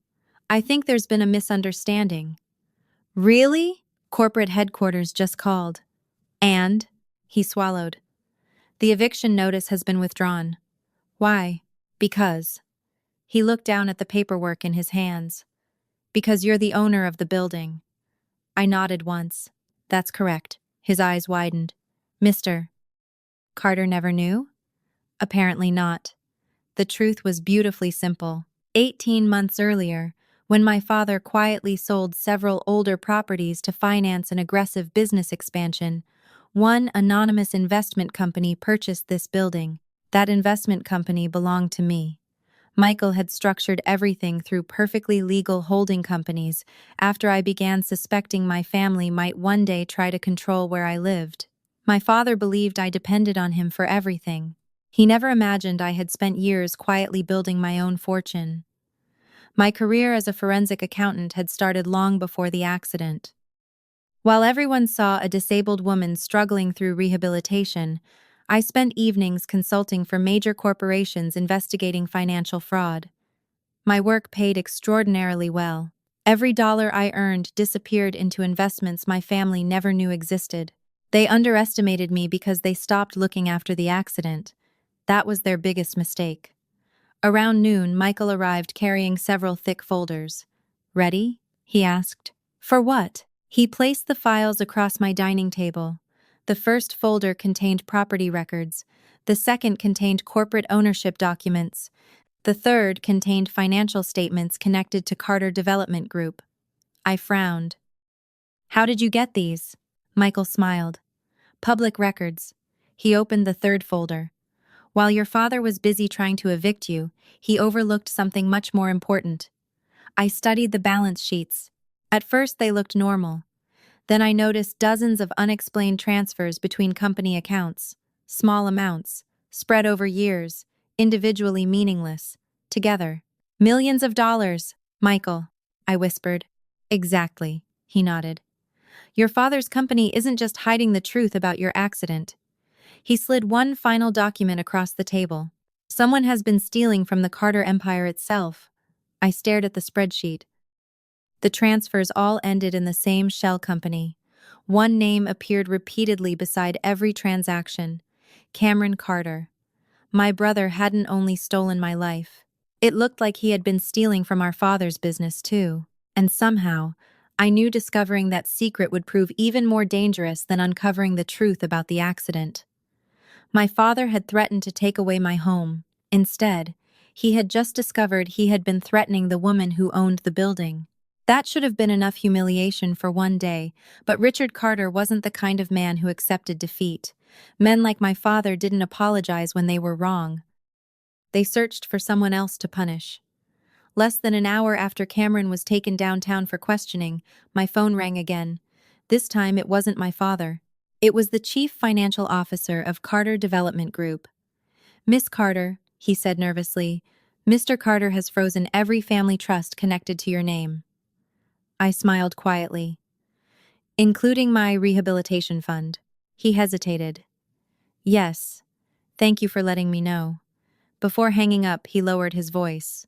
I think there's been a misunderstanding. Really? Corporate headquarters just called. And? He swallowed. The eviction notice has been withdrawn. Why? Because. He looked down at the paperwork in his hands. Because you're the owner of the building. I nodded once. That's correct. His eyes widened. Mr. Carter never knew? Apparently not. The truth was beautifully simple. 18 months earlier, when my father quietly sold several older properties to finance an aggressive business expansion, one anonymous investment company purchased this building. That investment company belonged to me. Michael had structured everything through perfectly legal holding companies after I began suspecting my family might one day try to control where I lived. My father believed I depended on him for everything. He never imagined I had spent years quietly building my own fortune. My career as a forensic accountant had started long before the accident. While everyone saw a disabled woman struggling through rehabilitation, I spent evenings consulting for major corporations investigating financial fraud. My work paid extraordinarily well. Every dollar I earned disappeared into investments my family never knew existed. They underestimated me because they stopped looking after the accident. That was their biggest mistake. Around noon, Michael arrived carrying several thick folders. Ready? He asked. For what? He placed the files across my dining table. The first folder contained property records. The second contained corporate ownership documents. The third contained financial statements connected to Carter Development Group. I frowned. How did you get these? Michael smiled. Public records. He opened the third folder. While your father was busy trying to evict you, he overlooked something much more important. I studied the balance sheets. At first they looked normal. Then I noticed dozens of unexplained transfers between company accounts, small amounts, spread over years, individually meaningless, together. Millions of dollars, Michael, I whispered. Exactly, he nodded. Your father's company isn't just hiding the truth about your accident. He slid one final document across the table. Someone has been stealing from the Carter Empire itself. I stared at the spreadsheet. The transfers all ended in the same shell company. One name appeared repeatedly beside every transaction: Cameron Carter. My brother hadn't only stolen my life. It looked like he had been stealing from our father's business too. And somehow, I knew discovering that secret would prove even more dangerous than uncovering the truth about the accident. My father had threatened to take away my home. Instead, he had just discovered he had been threatening the woman who owned the building. That should have been enough humiliation for one day, but Richard Carter wasn't the kind of man who accepted defeat. Men like my father didn't apologize when they were wrong. They searched for someone else to punish. Less than an hour after Cameron was taken downtown for questioning, my phone rang again. This time it wasn't my father. It was the chief financial officer of Carter Development Group. Miss Carter, he said nervously, Mr. Carter has frozen every family trust connected to your name. I smiled quietly. Including my rehabilitation fund. He hesitated. Yes, thank you for letting me know. Before hanging up, he lowered his voice.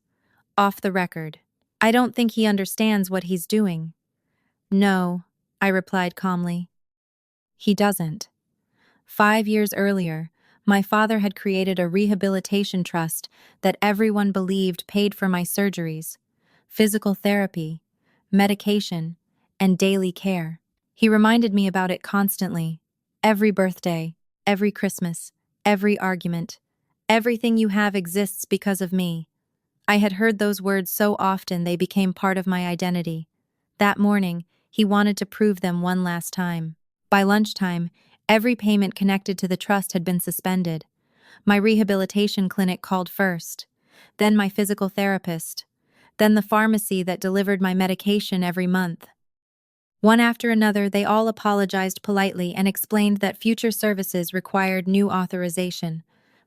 Off the record. I don't think he understands what he's doing. No, I replied calmly. He doesn't. 5 years earlier, my father had created a rehabilitation trust that everyone believed paid for my surgeries, physical therapy, medication, and daily care. He reminded me about it constantly. Every birthday, every Christmas, every argument. Everything you have exists because of me. I had heard those words so often they became part of my identity. That morning, he wanted to prove them one last time. By lunchtime, every payment connected to the trust had been suspended. My rehabilitation clinic called first, then my physical therapist, then the pharmacy that delivered my medication every month. One after another, they all apologized politely and explained that future services required new authorization.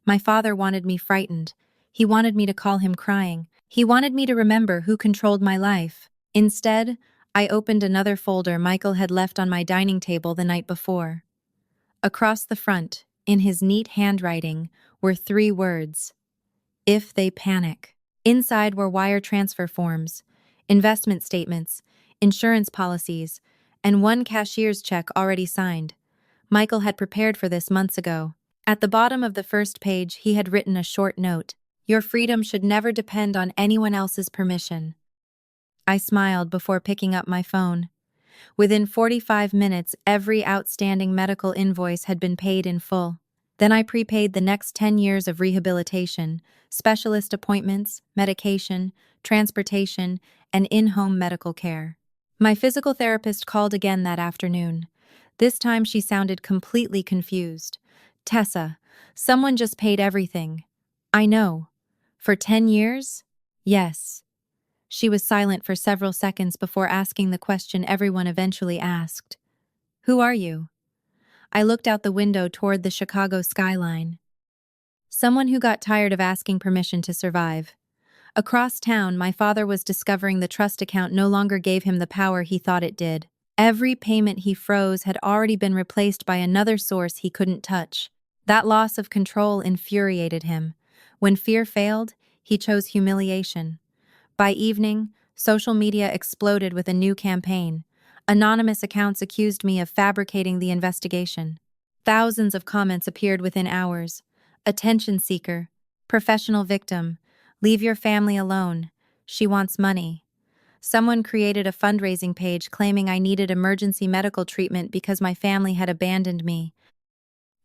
My father wanted me frightened. He wanted me to call him crying. He wanted me to remember who controlled my life. Instead, I opened another folder Michael had left on my dining table the night before. Across the front, in his neat handwriting, were 3 words: if they panic. Inside were wire transfer forms, investment statements, insurance policies, and one cashier's check already signed. Michael had prepared for this months ago. At the bottom of the first page, he had written a short note. Your freedom should never depend on anyone else's permission. I smiled before picking up my phone. Within 45 minutes, every outstanding medical invoice had been paid in full. Then I prepaid the next 10 years of rehabilitation, specialist appointments, medication, transportation, and in-home medical care. My physical therapist called again that afternoon. This time she sounded completely confused. Tessa, someone just paid everything. I know. For 10 years? Yes. She was silent for several seconds before asking the question everyone eventually asked. Who are you? I looked out the window toward the Chicago skyline. Someone who got tired of asking permission to survive. Across town, my father was discovering the trust account no longer gave him the power he thought it did. Every payment he froze had already been replaced by another source he couldn't touch. That loss of control infuriated him. When fear failed, he chose humiliation. By evening, social media exploded with a new campaign. Anonymous accounts accused me of fabricating the investigation. Thousands of comments appeared within hours. Attention seeker, professional victim, leave your family alone, she wants money. Someone created a fundraising page claiming I needed emergency medical treatment because my family had abandoned me.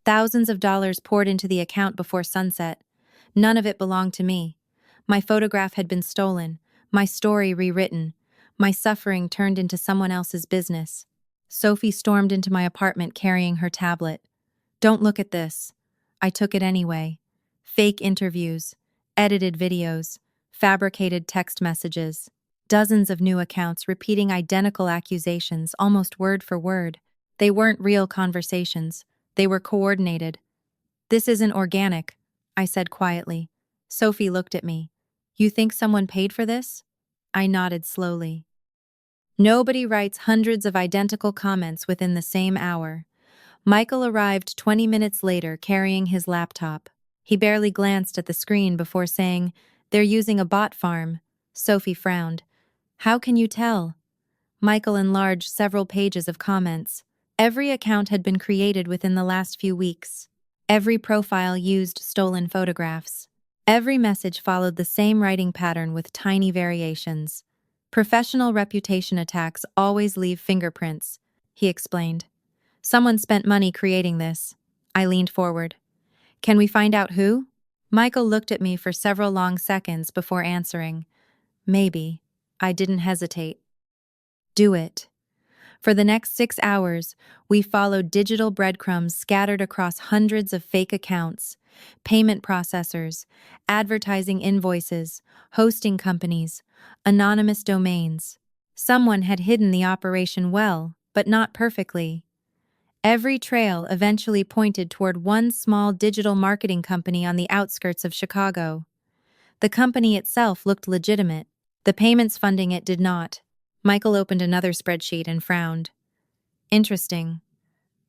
Thousands of dollars poured into the account before sunset. None of it belonged to me. My photograph had been stolen, my story rewritten, my suffering turned into someone else's business. Sophie stormed into my apartment carrying her tablet. Don't look at this. I took it anyway. Fake interviews, edited videos, fabricated text messages. Dozens of new accounts repeating identical accusations almost word for word. They weren't real conversations. They were coordinated. "This isn't organic," I said quietly. Sophie looked at me. "You think someone paid for this?" I nodded slowly. Nobody writes hundreds of identical comments within the same hour. Michael arrived 20 minutes later carrying his laptop. He barely glanced at the screen before saying, "They're using a bot farm." Sophie frowned. "How can you tell?" Michael enlarged several pages of comments. Every account had been created within the last few weeks. Every profile used stolen photographs. Every message followed the same writing pattern with tiny variations. "Professional reputation attacks always leave fingerprints," he explained. "Someone spent money creating this." I leaned forward. "Can we find out who?" Michael looked at me for several long seconds before answering. "Maybe." I didn't hesitate. "Do it." For the next 6 hours, we followed digital breadcrumbs scattered across hundreds of fake accounts, payment processors, advertising invoices, hosting companies, anonymous domains. Someone had hidden the operation well, but not perfectly. Every trail eventually pointed toward one small digital marketing company on the outskirts of Chicago. The company itself looked legitimate. The payments funding it did not. Michael opened another spreadsheet and frowned. "Interesting."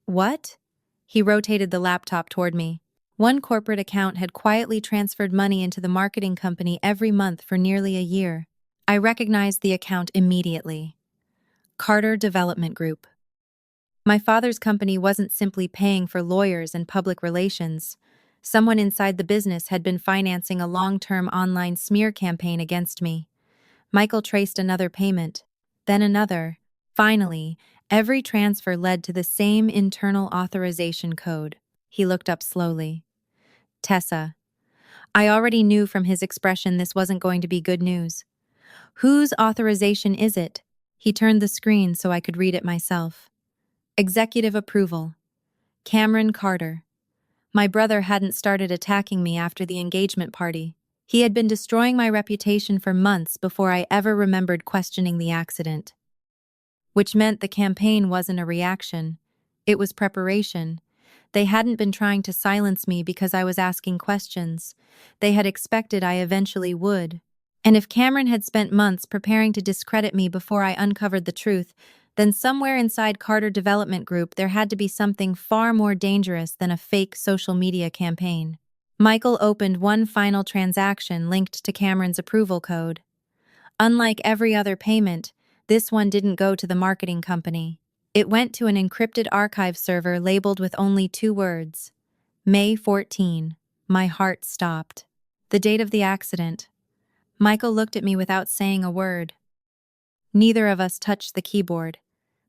"What?" He rotated the laptop toward me. One corporate account had quietly transferred money into the marketing company every month for nearly a year. I recognized the account immediately. Carter Development Group. My father's company wasn't simply paying for lawyers and public relations. Someone inside the business had been financing a long-term online smear campaign against me. Michael traced another payment, then another. Finally, every transfer led to the same internal authorization code. He looked up slowly. "Tessa." I already knew from his expression this wasn't going to be good news. "Whose authorization is it?" He turned the screen so I could read it myself. "Executive approval. Cameron Carter." My brother hadn't started attacking me after the engagement party. He had been destroying my reputation for months before I ever remembered questioning the accident. Which meant the campaign wasn't a reaction. It was preparation. They hadn't been trying to silence me because I was asking questions. They had expected I eventually would. And if Cameron had spent months preparing to discredit me before I uncovered the truth, then somewhere inside Carter Development Group there had to be something far more dangerous than a fake social media campaign. Michael opened one final transaction linked to Cameron's approval code. Unlike every other payment, this one didn't go to the marketing company. It went to an encrypted archive server labeled with only 2 words. May 14. My heart stopped. The date of the accident. Michael looked at me without saying a word. Neither of us touched the keyboard,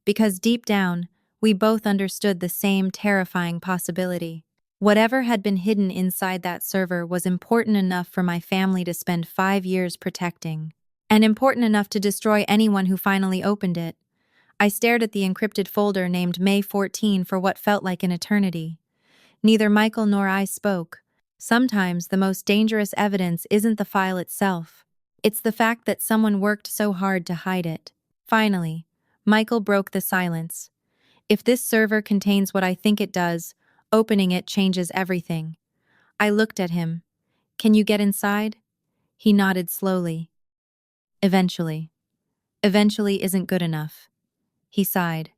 because deep down, we both understood the same terrifying possibility. Whatever had been hidden inside that server was important enough for my family to spend 5 years protecting, and important enough to destroy anyone who finally opened it. I stared at the encrypted folder named May 14 for what felt like an eternity. Neither Michael nor I spoke. Sometimes the most dangerous evidence isn't the file itself. It's the fact that someone worked so hard to hide it. Finally, Michael broke the silence. "If this server contains what I think it does, opening it changes everything." I looked at him. "Can you get inside?" He nodded slowly. "Eventually." "Eventually isn't good enough." He sighed.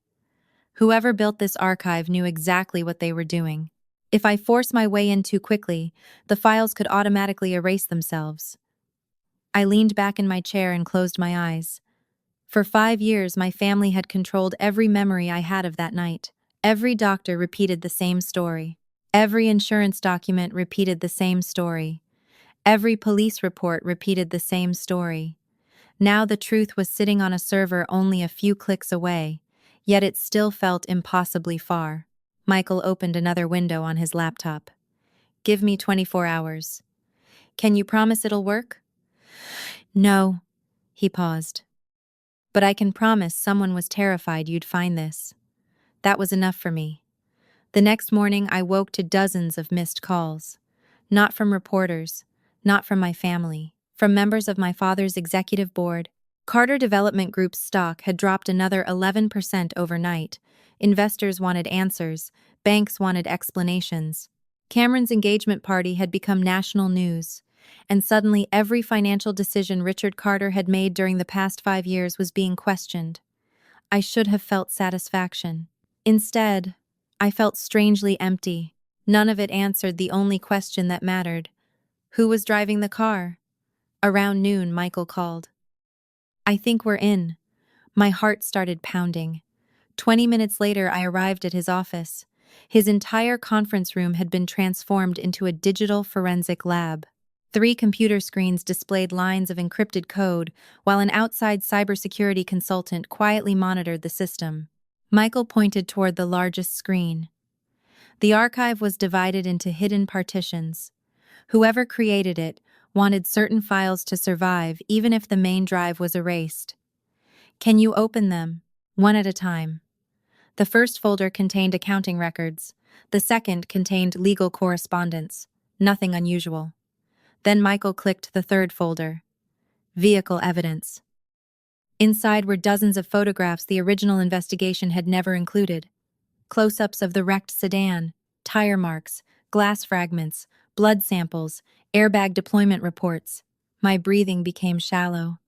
"Whoever built this archive knew exactly what they were doing. If I force my way in too quickly, the files could automatically erase themselves." I leaned back in my chair and closed my eyes. For 5 years, my family had controlled every memory I had of that night. Every doctor repeated the same story. Every insurance document repeated the same story. Every police report repeated the same story. Now the truth was sitting on a server only a few clicks away, yet it still felt impossibly far. Michael opened another window on his laptop. "Give me 24 hours. Can you promise it'll work?" "No." He paused. "But I can promise someone was terrified you'd find this." That was enough for me. The next morning I woke to dozens of missed calls. Not from reporters, not from my family, from members of my father's executive board. Carter Development Group's stock had dropped another 11% overnight. Investors wanted answers, banks wanted explanations. Cameron's engagement party had become national news, and suddenly every financial decision Richard Carter had made during the past 5 years was being questioned. I should have felt satisfaction. Instead, I felt strangely empty. None of it answered the only question that mattered. Who was driving the car? Around noon, Michael called. "I think we're in." My heart started pounding. 20 minutes later, I arrived at his office. His entire conference room had been transformed into a digital forensic lab. 3 computer screens displayed lines of encrypted code, while an outside cybersecurity consultant quietly monitored the system. Michael pointed toward the largest screen. The archive was divided into hidden partitions. Whoever created it wanted certain files to survive even if the main drive was erased. "Can you open them?" "One at a time." The first folder contained accounting records. The second contained legal correspondence. Nothing unusual. Then Michael clicked the third folder. Vehicle evidence. Inside were dozens of photographs the original investigation had never included. Close-ups of the wrecked sedan, tire marks, glass fragments, blood samples, airbag deployment reports. My breathing became shallow.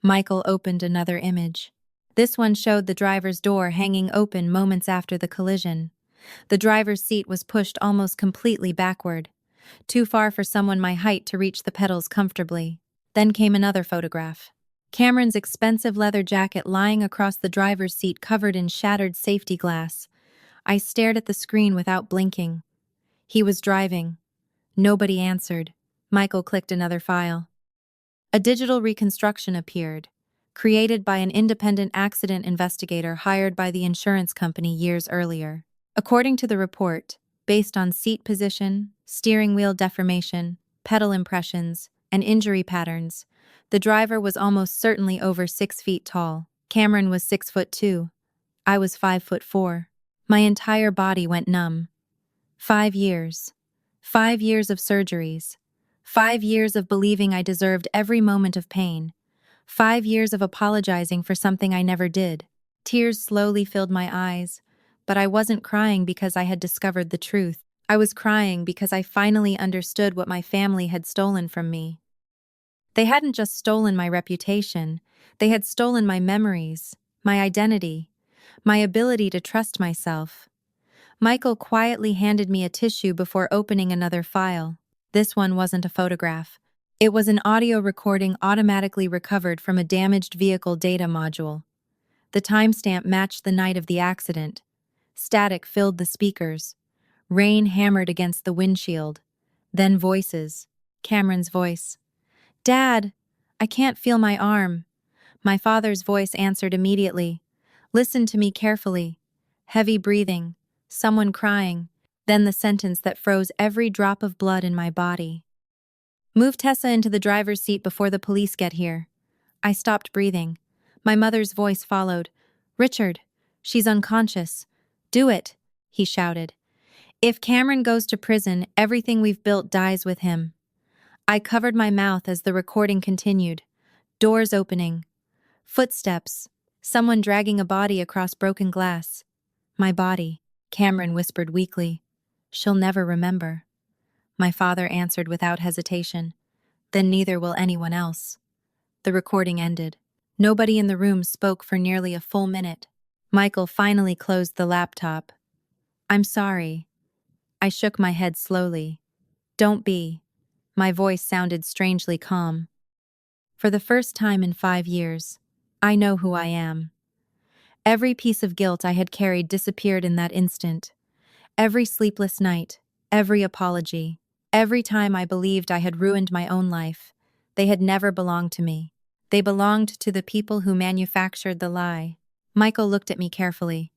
Michael opened another image. This one showed the driver's door hanging open moments after the collision. The driver's seat was pushed almost completely backward, too far for someone my height to reach the pedals comfortably. Then came another photograph. Cameron's expensive leather jacket lying across the driver's seat covered in shattered safety glass. I stared at the screen without blinking. He was driving. Nobody answered. Michael clicked another file. A digital reconstruction appeared, created by an independent accident investigator hired by the insurance company years earlier. According to the report, based on seat position, steering wheel deformation, pedal impressions, and injury patterns, the driver was almost certainly over 6 feet tall. Cameron was 6'2". I was 5'4". My entire body went numb. 5 years. 5 years of surgeries. 5 years of believing I deserved every moment of pain. 5 years of apologizing for something I never did. Tears slowly filled my eyes, but I wasn't crying because I had discovered the truth. I was crying because I finally understood what my family had stolen from me. They hadn't just stolen my reputation, they had stolen my memories, my identity, my ability to trust myself. Michael quietly handed me a tissue before opening another file. This one wasn't a photograph. It was an audio recording automatically recovered from a damaged vehicle data module. The timestamp matched the night of the accident. Static filled the speakers. Rain hammered against the windshield. Then voices. Cameron's voice. "Dad, I can't feel my arm." My father's voice answered immediately. "Listen to me carefully." Heavy breathing. Someone crying. Then the sentence that froze every drop of blood in my body. "Move Tessa into the driver's seat before the police get here." I stopped breathing. My mother's voice followed. "Richard, she's unconscious." "Do it," he shouted. "If Cameron goes to prison, everything we've built dies with him." I covered my mouth as the recording continued. Doors opening. Footsteps. Someone dragging a body across broken glass. "My body," Cameron whispered weakly. "She'll never remember." My father answered without hesitation. "Then neither will anyone else." The recording ended. Nobody in the room spoke for nearly a full minute. Michael finally closed the laptop. "I'm sorry." I shook my head slowly. "Don't be." My voice sounded strangely calm. For the first time in 5 years, I know who I am. Every piece of guilt I had carried disappeared in that instant. Every sleepless night, every apology, every time I believed I had ruined my own life, they had never belonged to me. They belonged to the people who manufactured the lie. Michael looked at me carefully.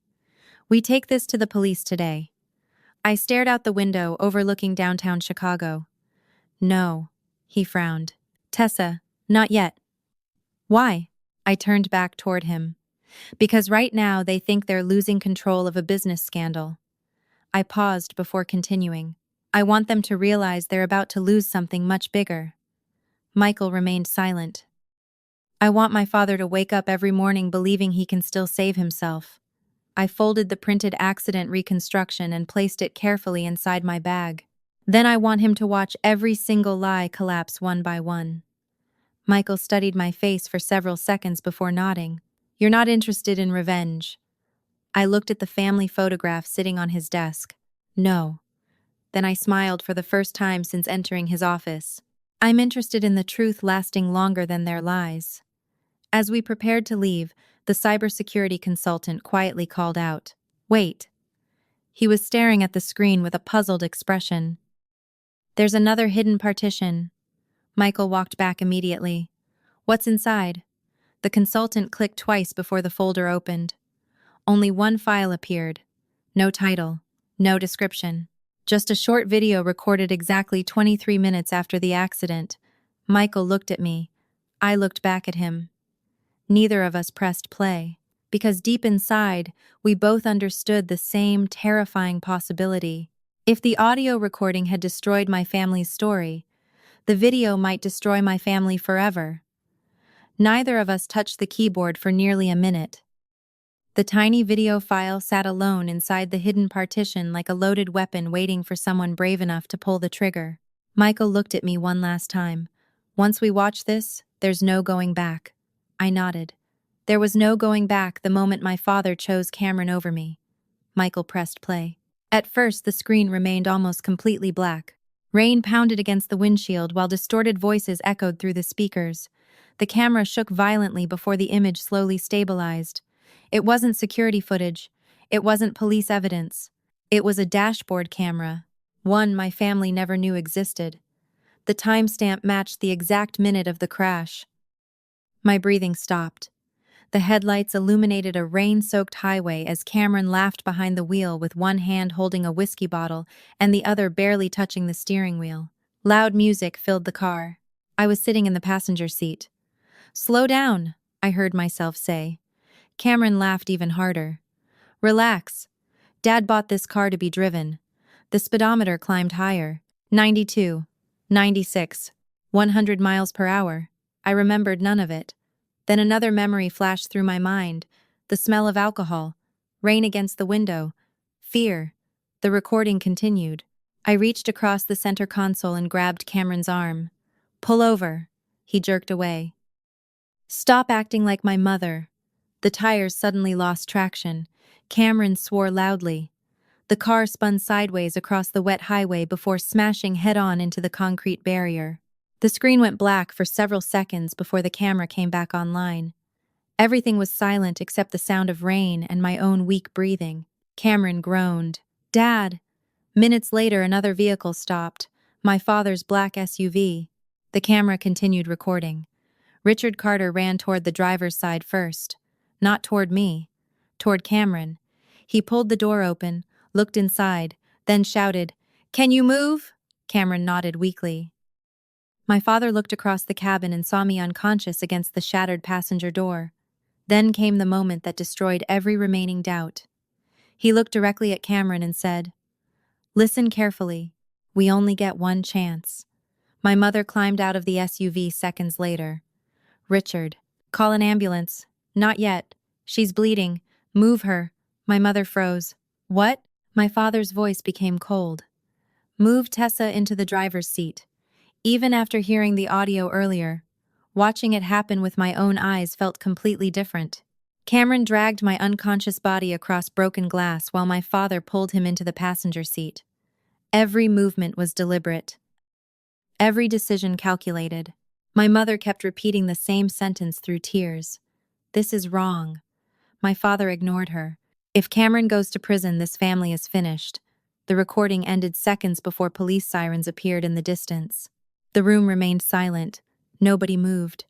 "We take this to the police today." I stared out the window overlooking downtown Chicago. "No," he frowned. "Tessa, not yet." "Why?" I turned back toward him. "Because right now they think they're losing control of a business scandal." I paused before continuing. "I want them to realize they're about to lose something much bigger." Michael remained silent. I want my father to wake up every morning believing he can still save himself. I folded the printed accident reconstruction and placed it carefully inside my bag. Then I want him to watch every single lie collapse one by one. Michael studied my face for several seconds before nodding. You're not interested in revenge. I looked at the family photograph sitting on his desk. No. Then I smiled for the first time since entering his office. I'm interested in the truth lasting longer than their lies. As we prepared to leave, the cybersecurity consultant quietly called out, "Wait." He was staring at the screen with a puzzled expression. "There's another hidden partition." Michael walked back immediately. "What's inside?" The consultant clicked twice before the folder opened. Only one file appeared. No title, no description. Just a short video recorded exactly 23 minutes after the accident. Michael looked at me. I looked back at him. Neither of us pressed play, because deep inside, we both understood the same terrifying possibility. If the audio recording had destroyed my family's story, the video might destroy my family forever. Neither of us touched the keyboard for nearly a minute. The tiny video file sat alone inside the hidden partition like a loaded weapon waiting for someone brave enough to pull the trigger. Michael looked at me one last time. "Once we watch this, there's no going back." I nodded. There was no going back the moment my father chose Cameron over me. Michael pressed play. At first, the screen remained almost completely black. Rain pounded against the windshield while distorted voices echoed through the speakers. The camera shook violently before the image slowly stabilized. It wasn't security footage. It wasn't police evidence. It was a dashboard camera, one my family never knew existed. The timestamp matched the exact minute of the crash. My breathing stopped. The headlights illuminated a rain-soaked highway as Cameron laughed behind the wheel with one hand holding a whiskey bottle and the other barely touching the steering wheel. Loud music filled the car. I was sitting in the passenger seat. "Slow down," I heard myself say. Cameron laughed even harder. "Relax. Dad bought this car to be driven." The speedometer climbed higher. 92, 96, 100 miles per hour. I remembered none of it. Then another memory flashed through my mind. The smell of alcohol. Rain against the window. Fear. The recording continued. I reached across the center console and grabbed Cameron's arm. "Pull over." He jerked away. "Stop acting like my mother." The tires suddenly lost traction. Cameron swore loudly. The car spun sideways across the wet highway before smashing head-on into the concrete barrier. The screen went black for several seconds before the camera came back online. Everything was silent except the sound of rain and my own weak breathing. Cameron groaned. "Dad!" Minutes later, another vehicle stopped. My father's black SUV. The camera continued recording. Richard Carter ran toward the driver's side first. Not toward me. Toward Cameron. He pulled the door open, looked inside, then shouted, "Can you move?" Cameron nodded weakly. My father looked across the cabin and saw me unconscious against the shattered passenger door. Then came the moment that destroyed every remaining doubt. He looked directly at Cameron and said, "Listen carefully. We only get one chance." My mother climbed out of the SUV seconds later. "Richard, call an ambulance." "Not yet. She's bleeding. Move her." My mother froze. "What?" My father's voice became cold. "Move Tessa into the driver's seat." Even after hearing the audio earlier, watching it happen with my own eyes felt completely different. Cameron dragged my unconscious body across broken glass while my father pulled him into the passenger seat. Every movement was deliberate. Every decision calculated. My mother kept repeating the same sentence through tears. "This is wrong." My father ignored her. "If Cameron goes to prison, this family is finished." The recording ended seconds before police sirens appeared in the distance. The room remained silent. Nobody moved.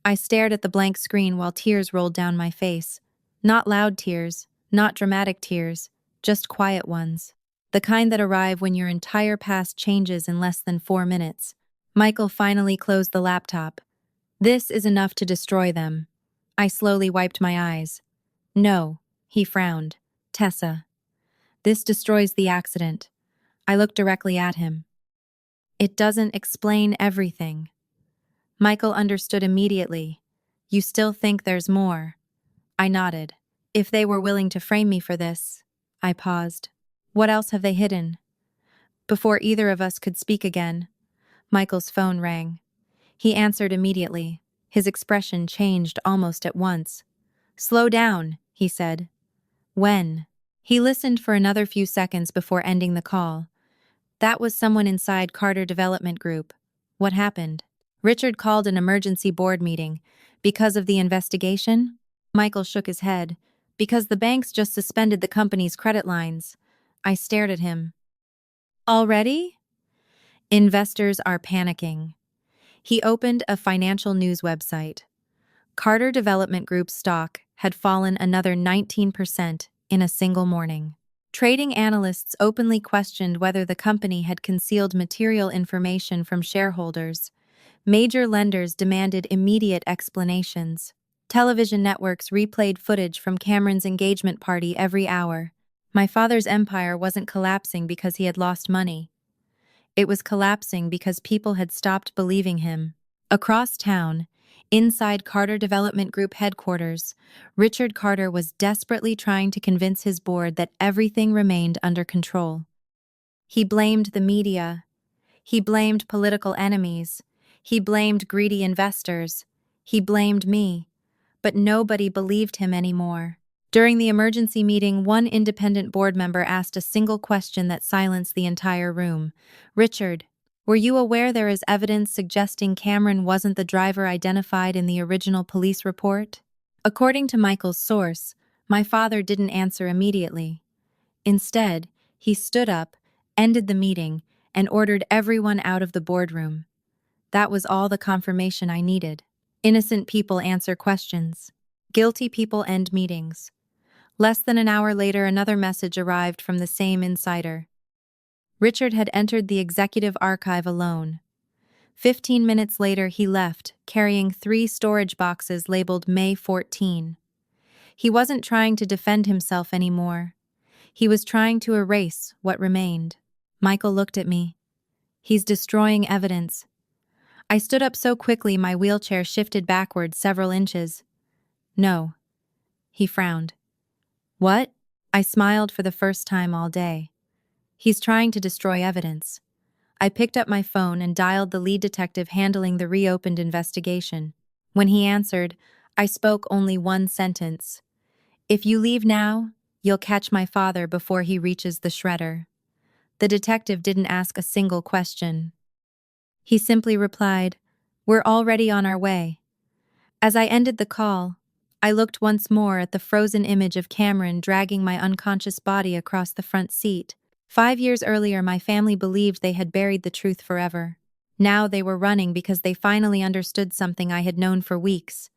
I stared at the blank screen while tears rolled down my face. Not loud tears, not dramatic tears, just quiet ones. The kind that arrive when your entire past changes in less than 4 minutes. Michael finally closed the laptop. "This is enough to destroy them." I slowly wiped my eyes. "No," he frowned. "Tessa. This destroys the accident." I looked directly at him. "It doesn't explain everything." Michael understood immediately. You still think there's more? I nodded. If they were willing to frame me for this. I paused. What else have they hidden? Before either of us could speak again, Michael's phone rang. He answered immediately. His expression changed almost at once. Slow down, he said. When? He listened for another few seconds before ending the call. That was someone inside Carter Development Group. What happened? Richard called an emergency board meeting. Because of the investigation? Michael shook his head. Because the banks just suspended the company's credit lines. I stared at him. Already? Investors are panicking. He opened a financial news website. Carter Development Group's stock had fallen another 19% in a single morning. Trading analysts openly questioned whether the company had concealed material information from shareholders. Major lenders demanded immediate explanations. Television networks replayed footage from Cameron's engagement party every hour. My father's empire wasn't collapsing because he had lost money. It was collapsing because people had stopped believing him. Across town, inside Carter Development Group headquarters, Richard Carter was desperately trying to convince his board that everything remained under control. He blamed the media. He blamed political enemies. He blamed greedy investors. He blamed me. But nobody believed him anymore. During the emergency meeting, one independent board member asked a single question that silenced the entire room. Richard, were you aware there is evidence suggesting Cameron wasn't the driver identified in the original police report? According to Michael's source, my father didn't answer immediately. Instead, he stood up, ended the meeting, and ordered everyone out of the boardroom. That was all the confirmation I needed. Innocent people answer questions. Guilty people end meetings. Less than an hour later, another message arrived from the same insider. Richard had entered the executive archive alone. 15 minutes later, he left, carrying 3 storage boxes labeled May 14. He wasn't trying to defend himself anymore. He was trying to erase what remained. Michael looked at me. He's destroying evidence. I stood up so quickly my wheelchair shifted backward several inches. No. He frowned. What? I smiled for the first time all day. He's trying to destroy evidence. I picked up my phone and dialed the lead detective handling the reopened investigation. When he answered, I spoke only one sentence. If you leave now, you'll catch my father before he reaches the shredder. The detective didn't ask a single question. He simply replied, We're already on our way. As I ended the call, I looked once more at the frozen image of Cameron dragging my unconscious body across the front seat. 5 years earlier, my family believed they had buried the truth forever. Now they were running because they finally understood something I had known for weeks.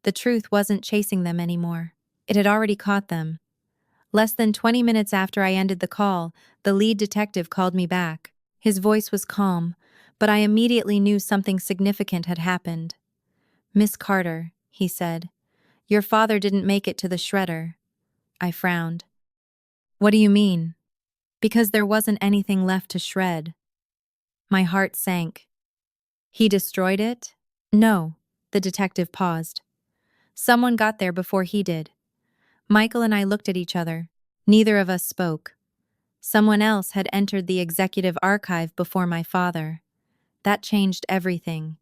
The truth wasn't chasing them anymore. It had already caught them. Less than 20 minutes after I ended the call, the lead detective called me back. His voice was calm, but I immediately knew something significant had happened. Miss Carter, he said, your father didn't make it to the shredder. I frowned. What do you mean? Because there wasn't anything left to shred. My heart sank. He destroyed it? No, the detective paused. Someone got there before he did. Michael and I looked at each other. Neither of us spoke. Someone else had entered the executive archive before my father. That changed everything.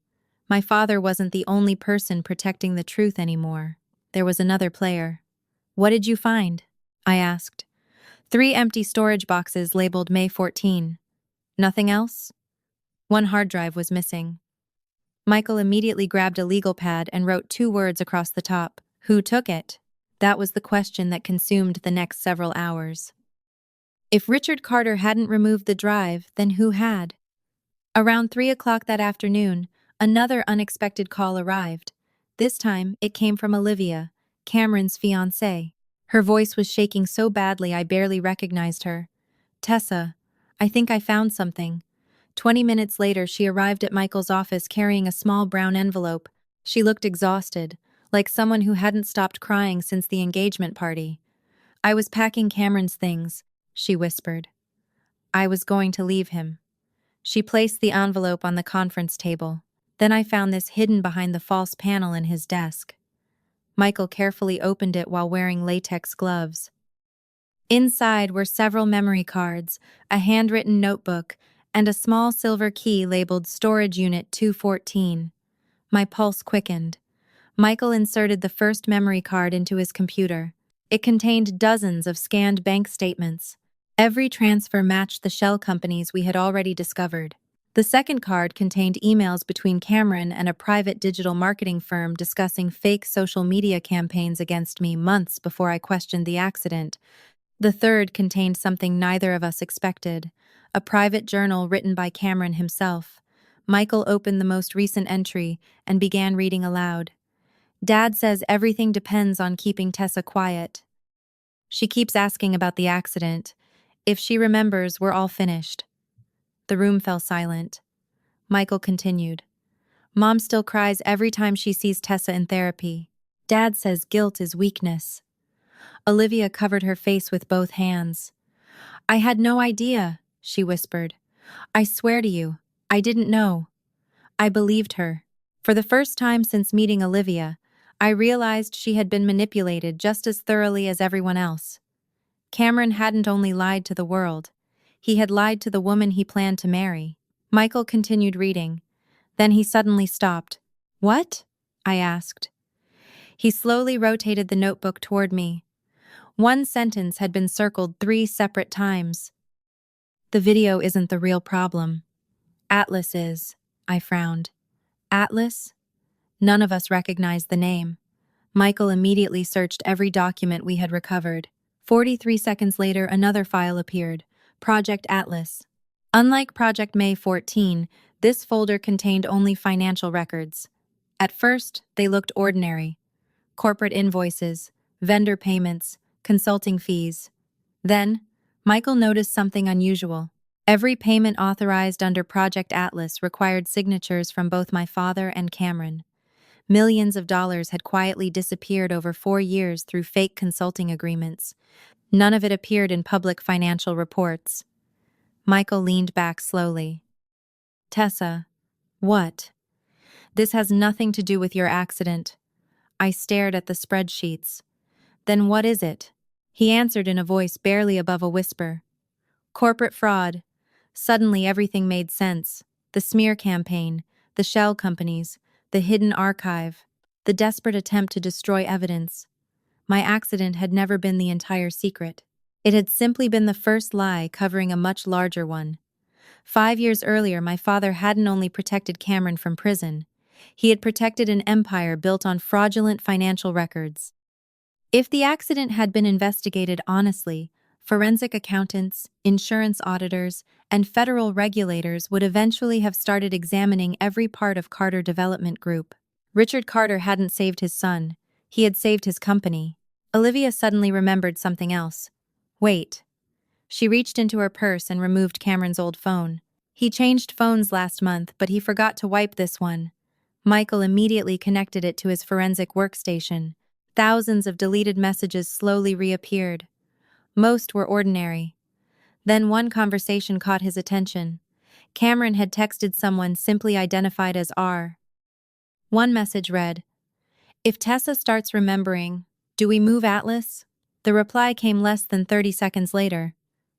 My father wasn't the only person protecting the truth anymore. There was another player. What did you find? I asked. 3 empty storage boxes labeled May 14. Nothing else? 1 hard drive was missing. Michael immediately grabbed a legal pad and wrote 2 words across the top. Who took it? That was the question that consumed the next several hours. If Richard Carter hadn't removed the drive, then who had? Around 3 o'clock that afternoon, another unexpected call arrived. This time, it came from Olivia, Cameron's fiancée. Her voice was shaking so badly I barely recognized her. Tessa, I think I found something. 20 minutes later, she arrived at Michael's office carrying a small brown envelope. She looked exhausted, like someone who hadn't stopped crying since the engagement party. I was packing Cameron's things, she whispered. I was going to leave him. She placed the envelope on the conference table. Then I found this hidden behind the false panel in his desk. Michael carefully opened it while wearing latex gloves. Inside were several memory cards, a handwritten notebook, and a small silver key labeled Storage Unit 214. My pulse quickened. Michael inserted the first memory card into his computer. It contained dozens of scanned bank statements. Every transfer matched the shell companies we had already discovered. The second card contained emails between Cameron and a private digital marketing firm discussing fake social media campaigns against me months before I questioned the accident. The third contained something neither of us expected, a private journal written by Cameron himself. Michael opened the most recent entry and began reading aloud. Dad says everything depends on keeping Tessa quiet. She keeps asking about the accident. If she remembers, we're all finished. The room fell silent. Michael continued. Mom still cries every time she sees Tessa in therapy. Dad says guilt is weakness. Olivia covered her face with both hands. I had no idea, she whispered. I swear to you, I didn't know. I believed her. For the first time since meeting Olivia, I realized she had been manipulated just as thoroughly as everyone else. Cameron hadn't only lied to the world. He had lied to the woman he planned to marry. Michael continued reading. Then he suddenly stopped. What? I asked. He slowly rotated the notebook toward me. One sentence had been circled 3 separate times. The video isn't the real problem. Atlas is, I frowned. Atlas? None of us recognized the name. Michael immediately searched every document we had recovered. 43 seconds later, another file appeared. Project Atlas. Unlike Project May 14, this folder contained only financial records. At first, they looked ordinary. Corporate invoices, vendor payments, consulting fees. Then, Michael noticed something unusual. Every payment authorized under Project Atlas required signatures from both my father and Cameron. Millions of dollars had quietly disappeared over 4 years through fake consulting agreements. None of it appeared in public financial reports. Michael leaned back slowly. Tessa, what? This has nothing to do with your accident. I stared at the spreadsheets. Then what is it? He answered in a voice barely above a whisper. Corporate fraud. Suddenly everything made sense. The smear campaign, the shell companies, the hidden archive, the desperate attempt to destroy evidence. My accident had never been the entire secret. It had simply been the first lie covering a much larger one. 5 years earlier, my father hadn't only protected Cameron from prison, he had protected an empire built on fraudulent financial records. If the accident had been investigated honestly, forensic accountants, insurance auditors, and federal regulators would eventually have started examining every part of Carter Development Group. Richard Carter hadn't saved his son, he had saved his company. Olivia suddenly remembered something else. Wait. She reached into her purse and removed Cameron's old phone. He changed phones last month, but he forgot to wipe this one. Michael immediately connected it to his forensic workstation. Thousands of deleted messages slowly reappeared. Most were ordinary. Then one conversation caught his attention. Cameron had texted someone simply identified as R. One message read, If Tessa starts remembering, do we move Atlas? The reply came less than 30 seconds later.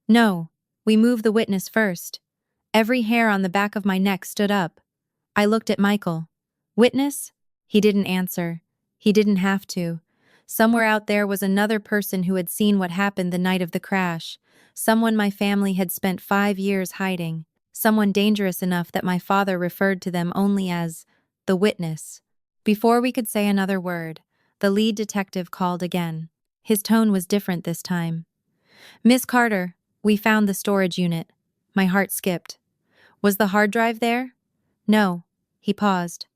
No, we move the witness first. Every hair on the back of my neck stood up. I looked at Michael. Witness? He didn't answer. He didn't have to. Somewhere out there was another person who had seen what happened the night of the crash. Someone my family had spent 5 years hiding. Someone dangerous enough that my father referred to them only as the witness. Before we could say another word, the lead detective called again. His tone was different this time. Miss Carter, we found the storage unit. My heart skipped. Was the hard drive there? No. He paused.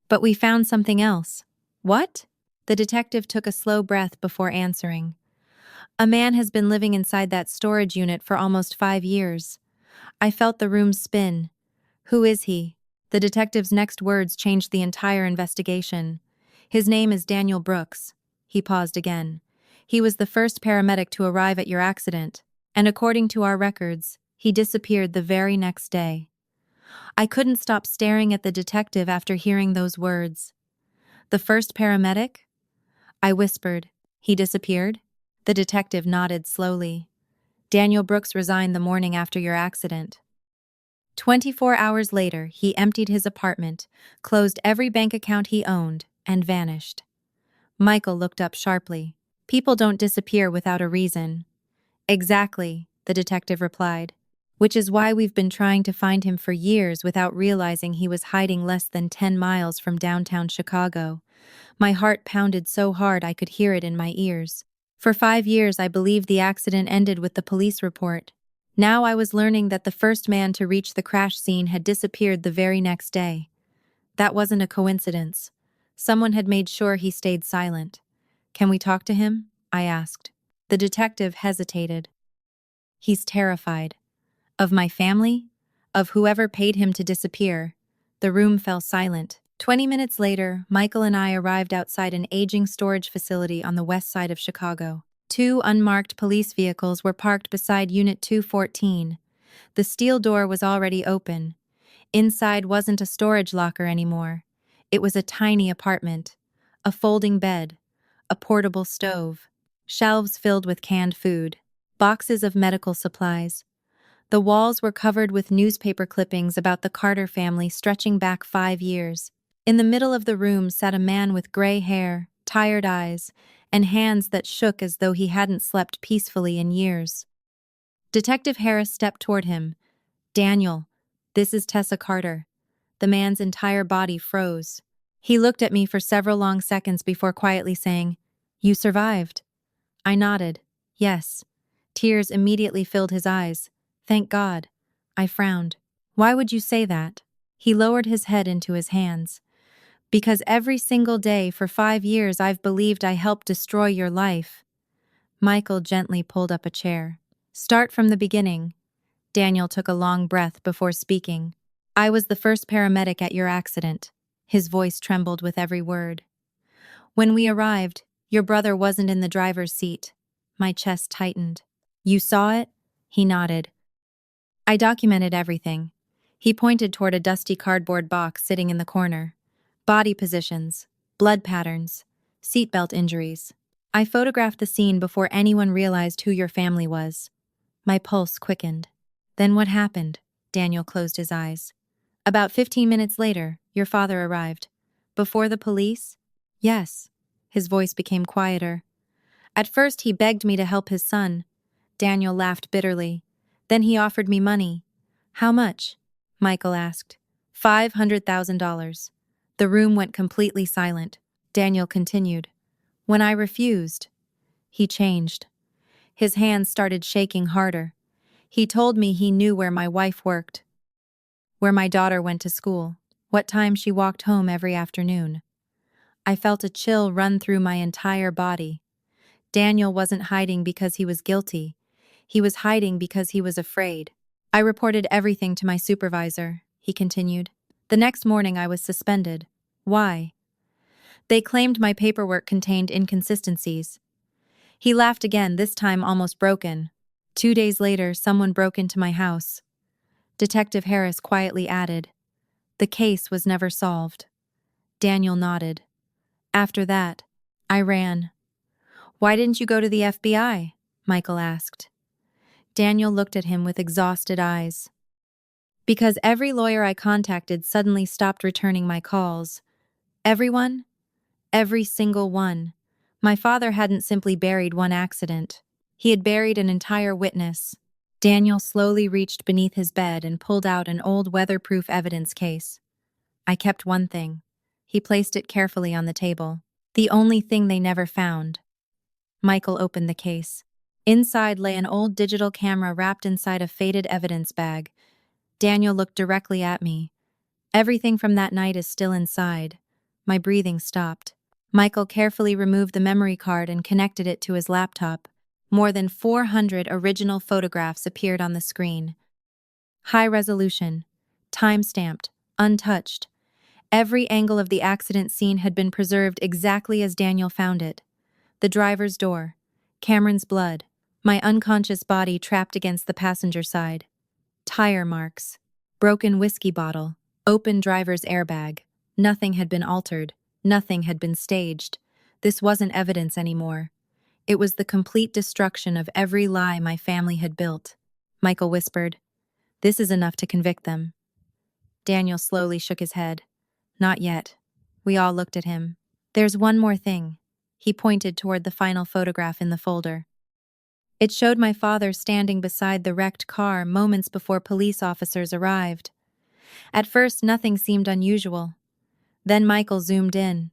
But we found something else. What? The detective took a slow breath before answering. A man has been living inside that storage unit for almost 5 years. I felt the room spin. Who is he? The detective's next words changed the entire investigation. His name is Daniel Brooks. He paused again. He was the first paramedic to arrive at your accident, and according to our records, he disappeared the very next day. I couldn't stop staring at the detective after hearing those words. The first paramedic? I whispered. He disappeared? The detective nodded slowly. Daniel Brooks resigned the morning after your accident. 24 hours later, he emptied his apartment, closed every bank account he owned, and vanished. Michael looked up sharply. People don't disappear without a reason. Exactly, the detective replied. Which is why we've been trying to find him for years without realizing he was hiding less than 10 miles from downtown Chicago. My heart pounded so hard I could hear it in my ears. For 5 years I believed the accident ended with the police report. Now I was learning that the first man to reach the crash scene had disappeared the very next day. That wasn't a coincidence. Someone had made sure he stayed silent. Can we talk to him? I asked. The detective hesitated. He's terrified. Of my family? Of whoever paid him to disappear? The room fell silent. 20 minutes later, Michael and I arrived outside an aging storage facility on the west side of Chicago. 2 unmarked police vehicles were parked beside Unit 214. The steel door was already open. Inside wasn't a storage locker anymore. It was a tiny apartment. A folding bed. A portable stove. Shelves filled with canned food. Boxes of medical supplies. The walls were covered with newspaper clippings about the Carter family stretching back 5 years. In the middle of the room sat a man with gray hair, tired eyes, and hands that shook as though he hadn't slept peacefully in years. Detective Harris stepped toward him. Daniel, this is Tessa Carter. The man's entire body froze. He looked at me for several long seconds before quietly saying, You survived. I nodded. Yes. Tears immediately filled his eyes. Thank God. I frowned. Why would you say that? He lowered his head into his hands. Because every single day for 5 years I've believed I helped destroy your life. Michael gently pulled up a chair. Start from the beginning. Daniel took a long breath before speaking. I was the first paramedic at your accident. His voice trembled with every word. When we arrived, your brother wasn't in the driver's seat. My chest tightened. You saw it? He nodded. I documented everything. He pointed toward a dusty cardboard box sitting in the corner. Body positions, blood patterns, seatbelt injuries. I photographed the scene before anyone realized who your family was. My pulse quickened. Then what happened? Daniel closed his eyes. About 15 minutes later, your father arrived. Before the police? Yes. His voice became quieter. At first he begged me to help his son. Daniel laughed bitterly. Then he offered me money. How much? Michael asked. $500,000. The room went completely silent. Daniel continued. When I refused, he changed. His hands started shaking harder. He told me he knew where my wife worked, where my daughter went to school, what time she walked home every afternoon. I felt a chill run through my entire body. Daniel wasn't hiding because he was guilty. He was hiding because he was afraid. I reported everything to my supervisor, he continued. The next morning I was suspended. Why? They claimed my paperwork contained inconsistencies. He laughed again, this time almost broken. 2 days later, someone broke into my house. Detective Harris quietly added, The case was never solved. Daniel nodded. After that, I ran. Why didn't you go to the FBI? Michael asked. Daniel looked at him with exhausted eyes. Because every lawyer I contacted suddenly stopped returning my calls. Everyone? Every single one. My father hadn't simply buried one accident. He had buried an entire witness. Daniel slowly reached beneath his bed and pulled out an old weatherproof evidence case. I kept one thing. He placed it carefully on the table. The only thing they never found. Michael opened the case. Inside lay an old digital camera wrapped inside a faded evidence bag. Daniel looked directly at me. Everything from that night is still inside. My breathing stopped. Michael carefully removed the memory card and connected it to his laptop. More than 400 original photographs appeared on the screen. High resolution, time-stamped, untouched. Every angle of the accident scene had been preserved exactly as Daniel found it. The driver's door, Cameron's blood, my unconscious body trapped against the passenger side. Tire marks. Broken whiskey bottle, open driver's airbag. Nothing had been altered. Nothing had been staged. This wasn't evidence anymore. It was the complete destruction of every lie my family had built. Michael whispered, "This is enough to convict them." Daniel slowly shook his head. "Not yet." We all looked at him. "There's one more thing." He pointed toward the final photograph in the folder. It showed my father standing beside the wrecked car moments before police officers arrived. At first, nothing seemed unusual. Then Michael zoomed in.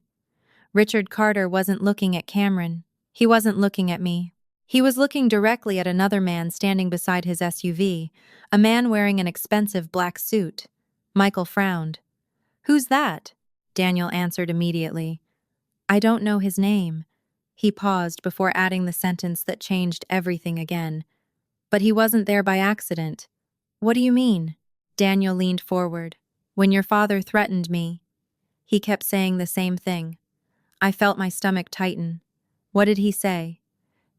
Richard Carter wasn't looking at Cameron. He wasn't looking at me. He was looking directly at another man standing beside his SUV, a man wearing an expensive black suit. Michael frowned. "Who's that?" Daniel answered immediately. "I don't know his name." He paused before adding the sentence that changed everything again. "But he wasn't there by accident." "What do you mean?" Daniel leaned forward. "When your father threatened me." He kept saying the same thing. I felt my stomach tighten. "What did he say?"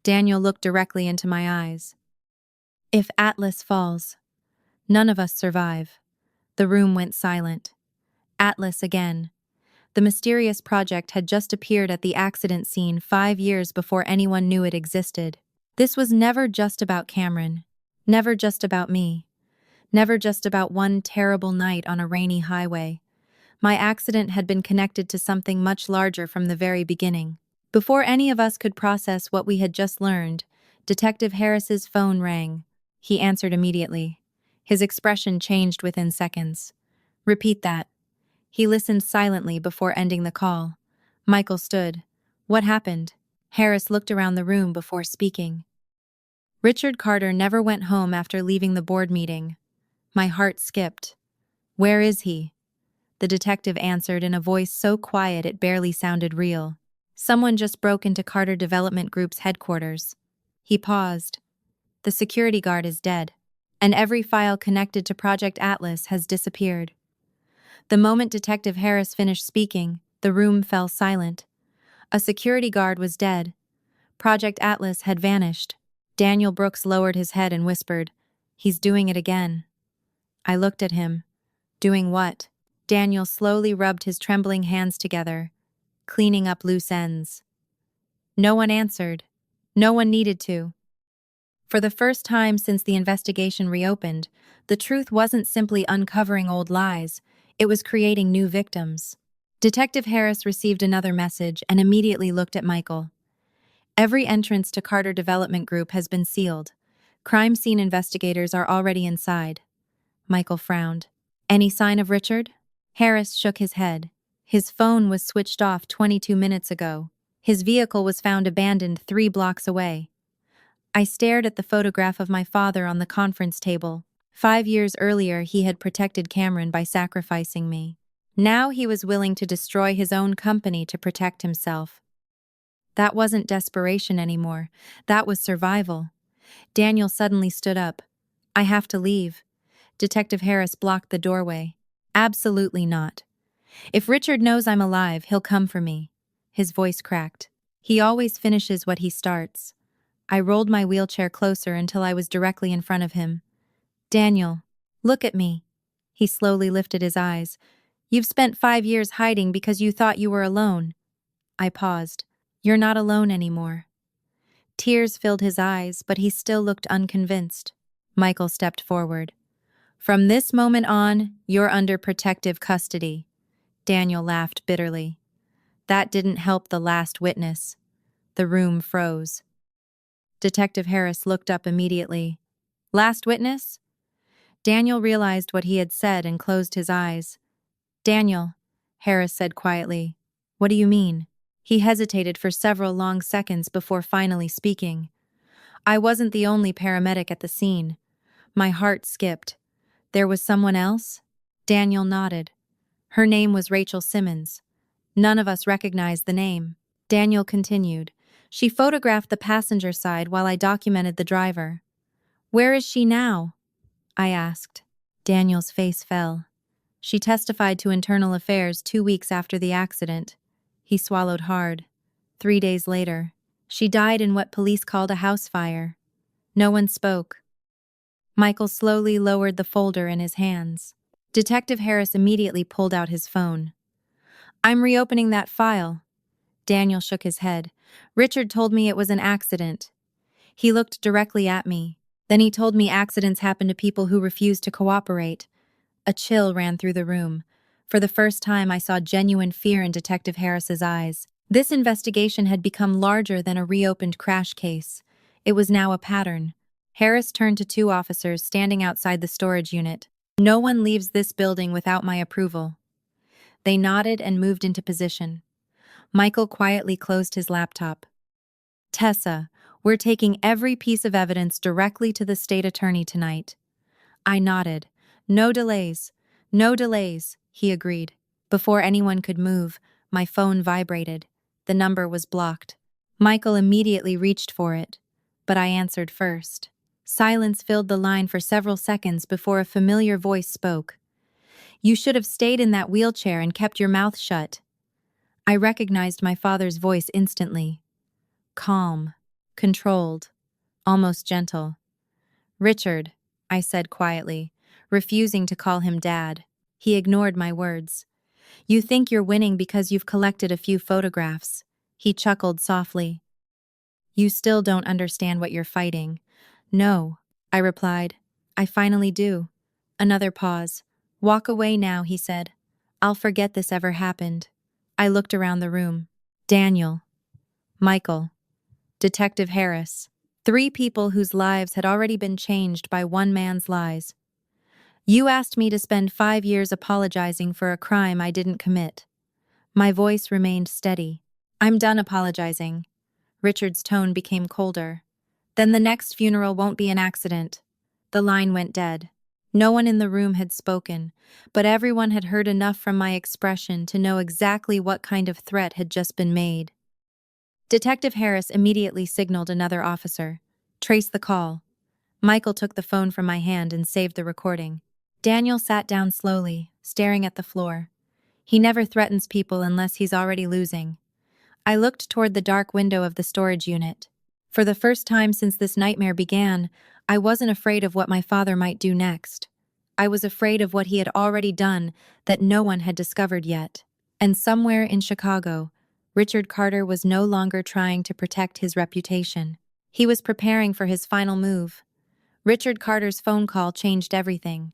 Daniel looked directly into my eyes. "If Atlas falls, none of us survive." The room went silent. Atlas again. The mysterious project had just appeared at the accident scene 5 years before anyone knew it existed. This was never just about Cameron. Never just about me. Never just about one terrible night on a rainy highway. My accident had been connected to something much larger from the very beginning. Before any of us could process what we had just learned, Detective Harris's phone rang. He answered immediately. His expression changed within seconds. "Repeat that." He listened silently before ending the call. Michael stood. "What happened?" Harris looked around the room before speaking. "Richard Carter never went home after leaving the board meeting." My heart skipped. "Where is he?" The detective answered in a voice so quiet it barely sounded real. "Someone just broke into Carter Development Group's headquarters." He paused. "The security guard is dead, and every file connected to Project Atlas has disappeared." The moment Detective Harris finished speaking, the room fell silent. A security guard was dead. Project Atlas had vanished. Daniel Brooks lowered his head and whispered, "He's doing it again." I looked at him. "Doing what?" Daniel slowly rubbed his trembling hands together, cleaning up loose ends. No one answered. No one needed to. For the first time since the investigation reopened, the truth wasn't simply uncovering old lies, it was creating new victims. Detective Harris received another message and immediately looked at Michael. "Every entrance to Carter Development Group has been sealed. Crime scene investigators are already inside." Michael frowned. "Any sign of Richard?" Harris shook his head. "His phone was switched off 22 minutes ago. His vehicle was found abandoned 3 blocks away." I stared at the photograph of my father on the conference table. 5 years earlier, he had protected Cameron by sacrificing me. Now he was willing to destroy his own company to protect himself. That wasn't desperation anymore. That was survival. Daniel suddenly stood up. "I have to leave." Detective Harris blocked the doorway. "Absolutely not. If Richard knows I'm alive, he'll come for me." His voice cracked. "He always finishes what he starts." I rolled my wheelchair closer until I was directly in front of him. "Daniel, look at me." He slowly lifted his eyes. "You've spent 5 years hiding because you thought you were alone." I paused. "You're not alone anymore." Tears filled his eyes, but he still looked unconvinced. Michael stepped forward. "From this moment on, you're under protective custody." Daniel laughed bitterly. That didn't help the last witness. The room froze. Detective Harris looked up immediately. "Last witness?" Daniel realized what he had said and closed his eyes. "Daniel," Harris said quietly, "what do you mean?" He hesitated for several long seconds before finally speaking. "I wasn't the only paramedic at the scene." My heart skipped. "There was someone else?" Daniel nodded. "Her name was Rachel Simmons. None of us recognized the name." Daniel continued. "She photographed the passenger side while I documented the driver." "Where is she now?" I asked. Daniel's face fell. "She testified to internal affairs 2 weeks after the accident." He swallowed hard. 3 days later, she died in what police called a house fire. No one spoke. Michael slowly lowered the folder in his hands. Detective Harris immediately pulled out his phone. I'm reopening that file. Daniel shook his head. Richard told me it was an accident. He looked directly at me. Then he told me accidents happen to people who refuse to cooperate. A chill ran through the room. For the first time, I saw genuine fear in Detective Harris's eyes. This investigation had become larger than a reopened crash case. It was now a pattern. Harris turned to two officers standing outside the storage unit. No one leaves this building without my approval. They nodded and moved into position. Michael quietly closed his laptop. Tessa, we're taking every piece of evidence directly to the state attorney tonight. I nodded. No delays. No delays, he agreed. Before anyone could move, my phone vibrated. The number was blocked. Michael immediately reached for it, but I answered first. Silence filled the line for several seconds before a familiar voice spoke. You should have stayed in that wheelchair and kept your mouth shut. I recognized my father's voice instantly. Calm, controlled, almost gentle. Richard, I said quietly, refusing to call him Dad. He ignored my words. You think you're winning because you've collected a few photographs. He chuckled softly. You still don't understand what you're fighting. No, I replied. I finally do. Another pause. Walk away now, he said. I'll forget this ever happened. I looked around the room. Daniel, Michael, Detective Harris. 3 people whose lives had already been changed by one man's lies. You asked me to spend 5 years apologizing for a crime I didn't commit. My voice remained steady. I'm done apologizing. Richard's tone became colder. Then the next funeral won't be an accident. The line went dead. No one in the room had spoken, but everyone had heard enough from my expression to know exactly what kind of threat had just been made. Detective Harris immediately signaled another officer. Trace the call. Michael took the phone from my hand and saved the recording. Daniel sat down slowly, staring at the floor. He never threatens people unless he's already losing. I looked toward the dark window of the storage unit. For the first time since this nightmare began, I wasn't afraid of what my father might do next. I was afraid of what he had already done that no one had discovered yet. And somewhere in Chicago, Richard Carter was no longer trying to protect his reputation. He was preparing for his final move. Richard Carter's phone call changed everything.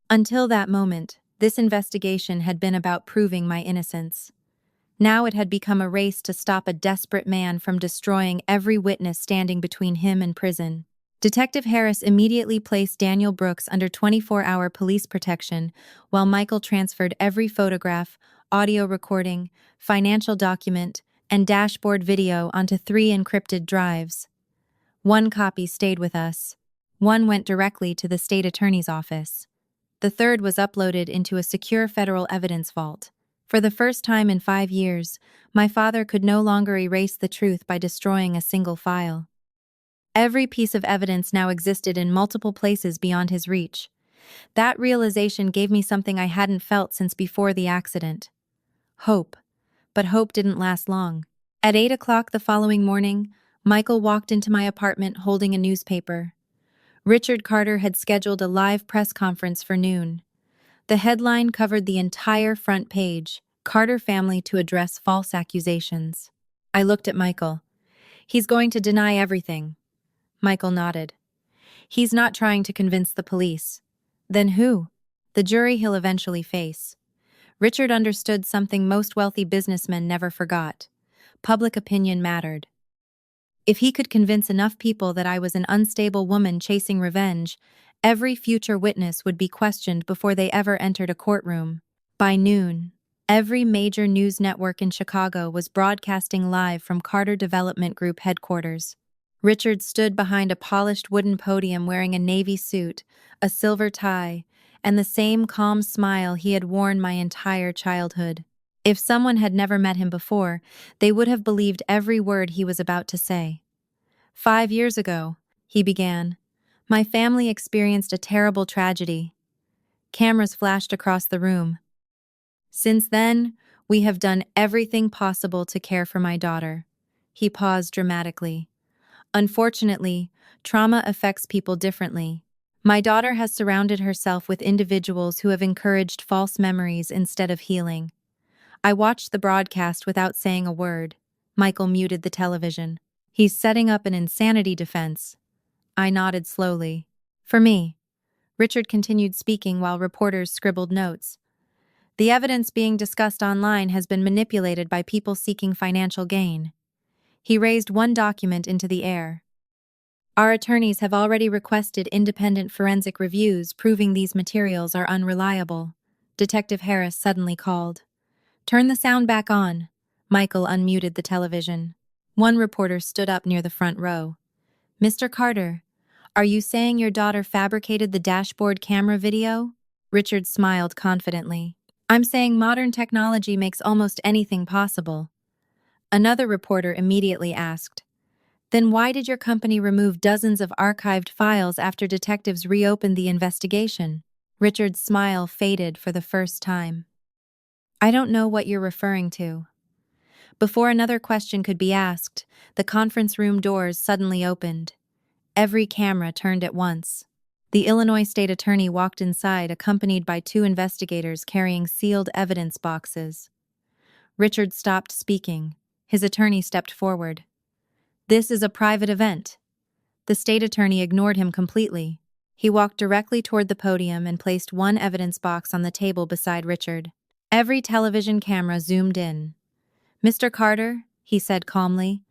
Until that moment, this investigation had been about proving my innocence. Now it had become a race to stop a desperate man from destroying every witness standing between him and prison. Detective Harris immediately placed Daniel Brooks under 24-hour police protection, while Michael transferred every photograph, audio recording, financial document, and dashboard video onto 3 encrypted drives. 1 copy stayed with us. 1 went directly to the state attorney's office. The 3rd was uploaded into a secure federal evidence vault. For the first time in 5 years, my father could no longer erase the truth by destroying a single file. Every piece of evidence now existed in multiple places beyond his reach. That realization gave me something I hadn't felt since before the accident. Hope. But hope didn't last long. At 8 o'clock the following morning, Michael walked into my apartment holding a newspaper. Richard Carter had scheduled a live press conference for noon. The headline covered the entire front page, Carter family to address false accusations. I looked at Michael. He's going to deny everything. Michael nodded. He's not trying to convince the police. Then who? The jury he'll eventually face. Richard understood something most wealthy businessmen never forgot. Public opinion mattered. If he could convince enough people that I was an unstable woman chasing revenge, every future witness would be questioned before they ever entered a courtroom. By noon, every major news network in Chicago was broadcasting live from Carter Development Group headquarters. Richard stood behind a polished wooden podium wearing a navy suit, a silver tie, and the same calm smile he had worn my entire childhood. If someone had never met him before, they would have believed every word he was about to say. 5 years ago, he began, my family experienced a terrible tragedy. Cameras flashed across the room. Since then, we have done everything possible to care for my daughter. He paused dramatically. Unfortunately, trauma affects people differently. My daughter has surrounded herself with individuals who have encouraged false memories instead of healing. I watched the broadcast without saying a word. Michael muted the television. He's setting up an insanity defense. I nodded slowly. For me. Richard continued speaking while reporters scribbled notes. The evidence being discussed online has been manipulated by people seeking financial gain. He raised one document into the air. Our attorneys have already requested independent forensic reviews proving these materials are unreliable. Detective Harris suddenly called. Turn the sound back on. Michael unmuted the television. One reporter stood up near the front row. Mr. Carter, are you saying your daughter fabricated the dashboard camera video? Richard smiled confidently. I'm saying modern technology makes almost anything possible. Another reporter immediately asked, then why did your company remove dozens of archived files after detectives reopened the investigation? Richard's smile faded for the first time. I don't know what you're referring to. Before another question could be asked, the conference room doors suddenly opened. Every camera turned at once. The Illinois State Attorney walked inside, accompanied by two investigators carrying sealed evidence boxes. Richard stopped speaking. His attorney stepped forward. This is a private event. The state attorney ignored him completely. He walked directly toward the podium and placed one evidence box on the table beside Richard. Every television camera zoomed in. Mr. Carter, he said calmly,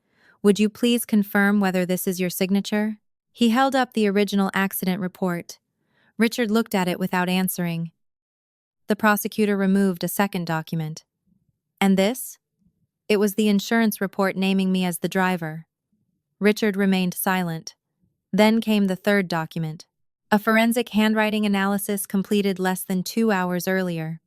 would you please confirm whether this is your signature? He held up the original accident report. Richard looked at it without answering. The prosecutor removed a second document. And this? It was the insurance report naming me as the driver. Richard remained silent. Then came the third document. A forensic handwriting analysis completed less than 2 hours earlier.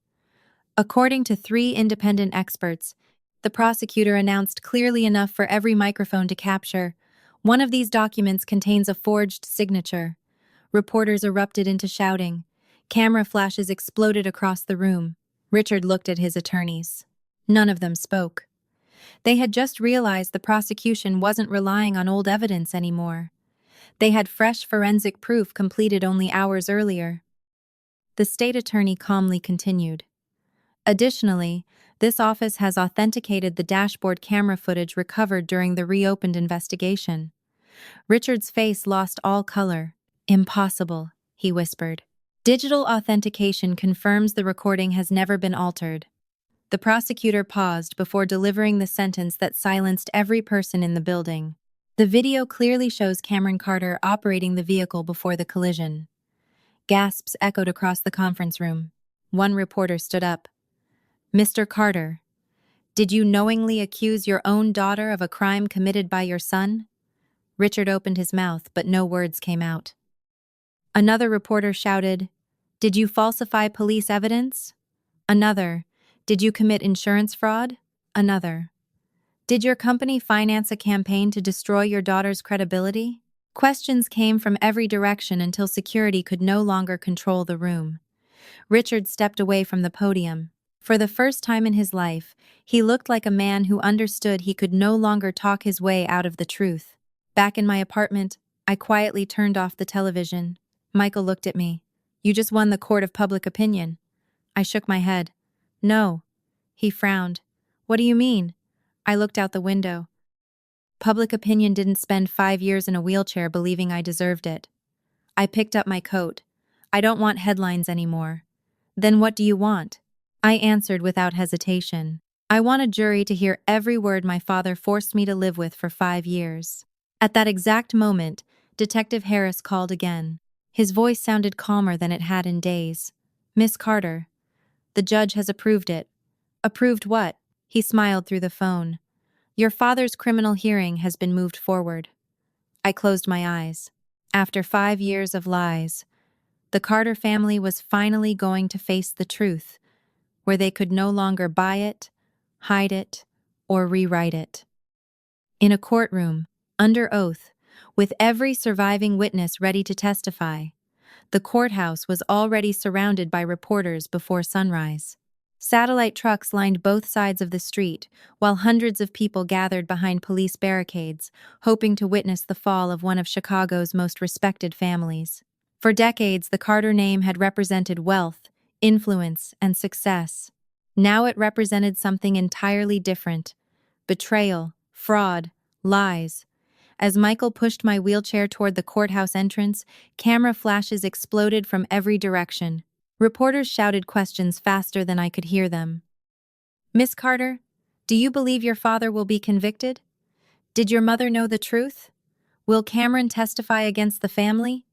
According to 3 independent experts, the prosecutor announced clearly enough for every microphone to capture. One of these documents contains a forged signature. Reporters erupted into shouting. Camera flashes exploded across the room. Richard looked at his attorneys. None of them spoke. They had just realized the prosecution wasn't relying on old evidence anymore. They had fresh forensic proof completed only hours earlier. The state attorney calmly continued. Additionally, this office has authenticated the dashboard camera footage recovered during the reopened investigation. Richard's face lost all color. Impossible, he whispered. Digital authentication confirms the recording has never been altered. The prosecutor paused before delivering the sentence that silenced every person in the building. The video clearly shows Cameron Carter operating the vehicle before the collision. Gasps echoed across the conference room. One reporter stood up. Mr. Carter, did you knowingly accuse your own daughter of a crime committed by your son? Richard opened his mouth, but no words came out. Another reporter shouted, did you falsify police evidence? Another, did you commit insurance fraud? Another, did your company finance a campaign to destroy your daughter's credibility? Questions came from every direction until security could no longer control the room. Richard stepped away from the podium. For the first time in his life, he looked like a man who understood he could no longer talk his way out of the truth. Back in my apartment, I quietly turned off the television. Michael looked at me. You just won the court of public opinion. I shook my head. No. He frowned. What do you mean? I looked out the window. Public opinion didn't spend 5 years in a wheelchair believing I deserved it. I picked up my coat. I don't want headlines anymore. Then what do you want? I answered without hesitation. I want a jury to hear every word my father forced me to live with for 5 years. At that exact moment, Detective Harris called again. His voice sounded calmer than it had in days. Miss Carter, the judge has approved it. Approved what? He smiled through the phone. Your father's criminal hearing has been moved forward. I closed my eyes. After 5 years of lies, the Carter family was finally going to face the truth, where they could no longer buy it, hide it, or rewrite it. In a courtroom, under oath, with every surviving witness ready to testify, the courthouse was already surrounded by reporters before sunrise. Satellite trucks lined both sides of the street, while hundreds of people gathered behind police barricades, hoping to witness the fall of one of Chicago's most respected families. For decades, the Carter name had represented wealth, influence, and success. Now it represented something entirely different: betrayal, fraud, lies. As Michael pushed my wheelchair toward the courthouse entrance, camera flashes exploded from every direction. Reporters shouted questions faster than I could hear them. Miss Carter, do you believe your father will be convicted? Did your mother know the truth? Will Cameron testify against the family?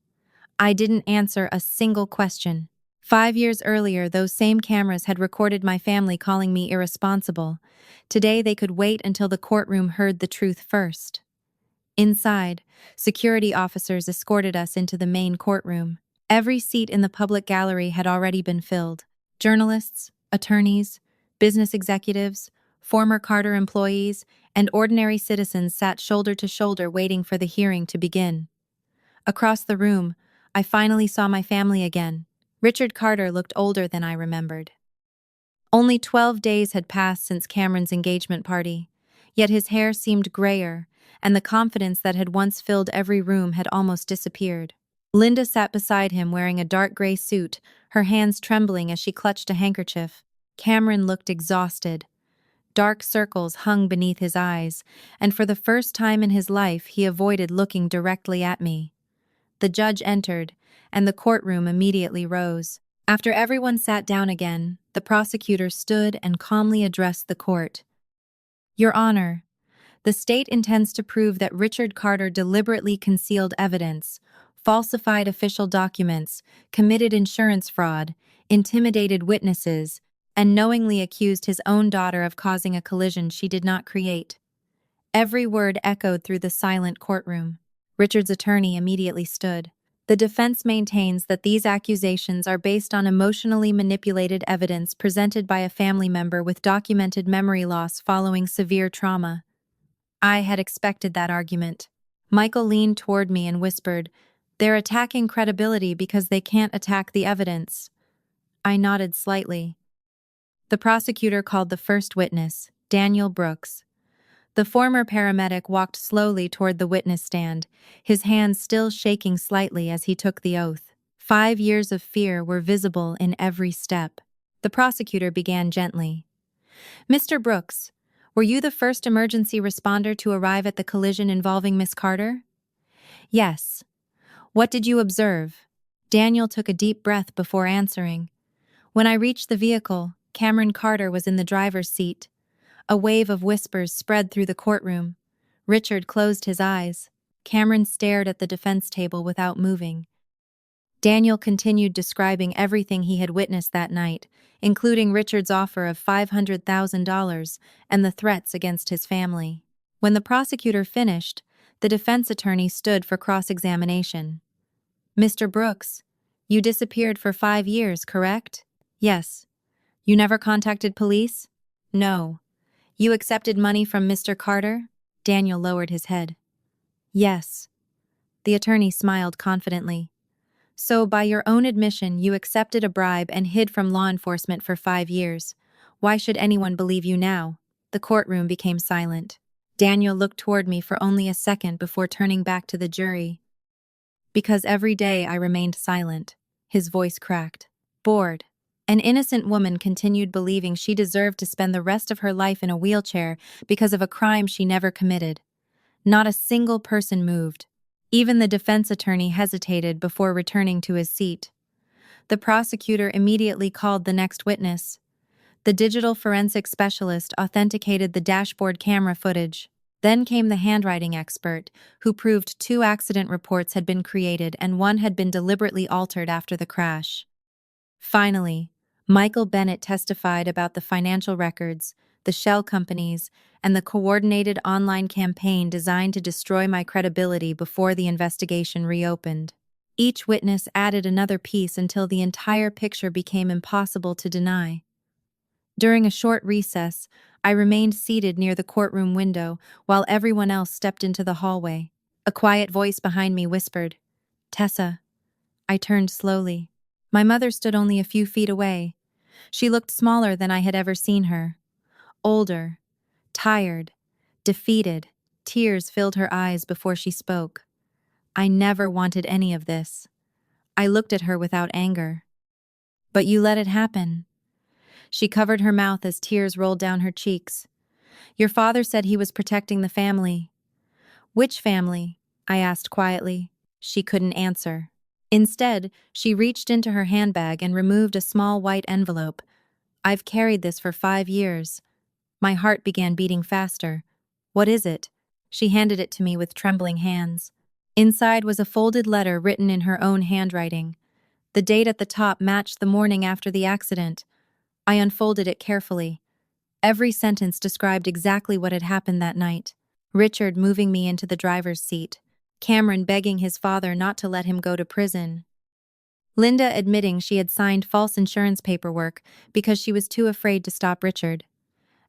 I didn't answer a single question. 5 years earlier, those same cameras had recorded my family calling me irresponsible. Today, they could wait until the courtroom heard the truth first. Inside, security officers escorted us into the main courtroom. Every seat in the public gallery had already been filled. Journalists, attorneys, business executives, former Carter employees, and ordinary citizens sat shoulder to shoulder waiting for the hearing to begin. Across the room, I finally saw my family again. Richard Carter looked older than I remembered. Only 12 days had passed since Cameron's engagement party, yet his hair seemed grayer, and the confidence that had once filled every room had almost disappeared. Linda sat beside him wearing a dark gray suit, her hands trembling as she clutched a handkerchief. Cameron looked exhausted. Dark circles hung beneath his eyes, and for the first time in his life he avoided looking directly at me. The judge entered, and the courtroom immediately rose. After everyone sat down again, the prosecutor stood and calmly addressed the court. Your Honor, the state intends to prove that Richard Carter deliberately concealed evidence, falsified official documents, committed insurance fraud, intimidated witnesses, and knowingly accused his own daughter of causing a collision she did not create. Every word echoed through the silent courtroom. Richard's attorney immediately stood. The defense maintains that these accusations are based on emotionally manipulated evidence presented by a family member with documented memory loss following severe trauma. I had expected that argument. Michael leaned toward me and whispered, "They're attacking credibility because they can't attack the evidence." I nodded slightly. The prosecutor called the first witness, Daniel Brooks. The former paramedic walked slowly toward the witness stand, his hands still shaking slightly as he took the oath. 5 years of fear were visible in every step. The prosecutor began gently. Mr. Brooks, were you the first emergency responder to arrive at the collision involving Miss Carter? Yes. What did you observe? Daniel took a deep breath before answering. When I reached the vehicle, Cameron Carter was in the driver's seat. A wave of whispers spread through the courtroom. Richard closed his eyes. Cameron stared at the defense table without moving. Daniel continued describing everything he had witnessed that night, including Richard's offer of $500,000 and the threats against his family. When the prosecutor finished, the defense attorney stood for cross-examination. Mr. Brooks, you disappeared for 5 years, correct? Yes. You never contacted police? No. You accepted money from Mr. Carter? Daniel lowered his head. Yes. The attorney smiled confidently. So, by your own admission, you accepted a bribe and hid from law enforcement for 5 years. Why should anyone believe you now? The courtroom became silent. Daniel looked toward me for only a second before turning back to the jury. Because every day I remained silent. His voice cracked. Bored. An innocent woman continued believing she deserved to spend the rest of her life in a wheelchair because of a crime she never committed. Not a single person moved. Even the defense attorney hesitated before returning to his seat. The prosecutor immediately called the next witness. The digital forensic specialist authenticated the dashboard camera footage. Then came the handwriting expert, who proved 2 accident reports had been created and 1 had been deliberately altered after the crash. Finally, Michael Bennett testified about the financial records, the shell companies, and the coordinated online campaign designed to destroy my credibility before the investigation reopened. Each witness added another piece until the entire picture became impossible to deny. During a short recess, I remained seated near the courtroom window while everyone else stepped into the hallway. A quiet voice behind me whispered, "Tessa." I turned slowly. My mother stood only a few feet away. She looked smaller than I had ever seen her. Older, tired, defeated, tears filled her eyes before she spoke. I never wanted any of this. I looked at her without anger. But you let it happen. She covered her mouth as tears rolled down her cheeks. Your father said he was protecting the family. Which family? I asked quietly. She couldn't answer. Instead, she reached into her handbag and removed a small white envelope. I've carried this for 5 years. My heart began beating faster. What is it? She handed it to me with trembling hands. Inside was a folded letter written in her own handwriting. The date at the top matched the morning after the accident. I unfolded it carefully. Every sentence described exactly what had happened that night. Richard moving me into the driver's seat. Cameron begging his father not to let him go to prison. Linda admitting she had signed false insurance paperwork because she was too afraid to stop Richard.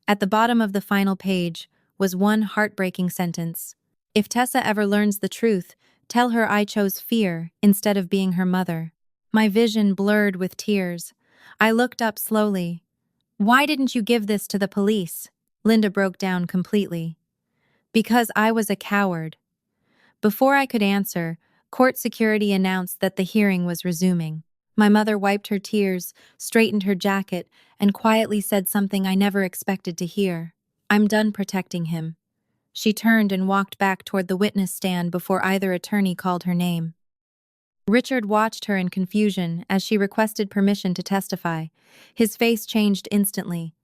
At the bottom of the final page was one heartbreaking sentence. If Tessa ever learns the truth, tell her I chose fear instead of being her mother. My vision blurred with tears. I looked up slowly. Why didn't you give this to the police? Linda broke down completely. Because I was a coward. Before I could answer, court security announced that the hearing was resuming. My mother wiped her tears, straightened her jacket, and quietly said something I never expected to hear. I'm done protecting him. She turned and walked back toward the witness stand before either attorney called her name. Richard watched her in confusion as she requested permission to testify. His face changed instantly.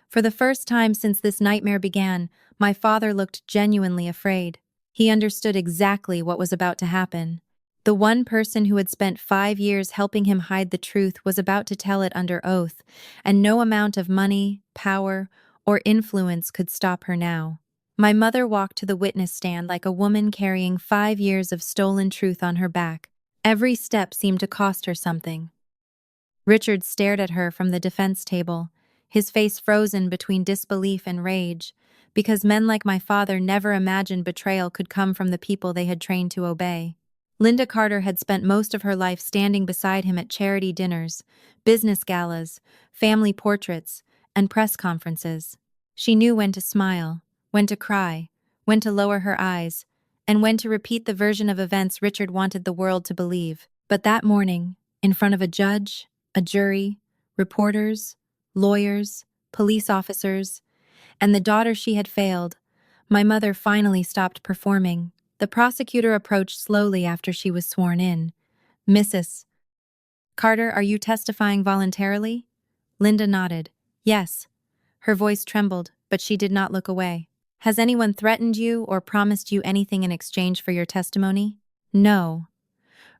For the first time since this nightmare began, my father looked genuinely afraid. He understood exactly what was about to happen. The one person who had spent 5 years helping him hide the truth was about to tell it under oath, and no amount of money, power, or influence could stop her now. My mother walked to the witness stand like a woman carrying 5 years of stolen truth on her back. Every step seemed to cost her something. Richard stared at her from the defense table, his face frozen between disbelief and rage, because men like my father never imagined betrayal could come from the people they had trained to obey. Linda Carter had spent most of her life standing beside him at charity dinners, business galas, family portraits, and press conferences. She knew when to smile, when to cry, when to lower her eyes, and when to repeat the version of events Richard wanted the world to believe. But that morning, in front of a judge, a jury, reporters, lawyers, police officers, and the daughter she had failed, my mother finally stopped performing. The prosecutor approached slowly after she was sworn in. Mrs. Carter, are you testifying voluntarily? Linda nodded. Yes. Her voice trembled, but she did not look away. Has anyone threatened you or promised you anything in exchange for your testimony? No.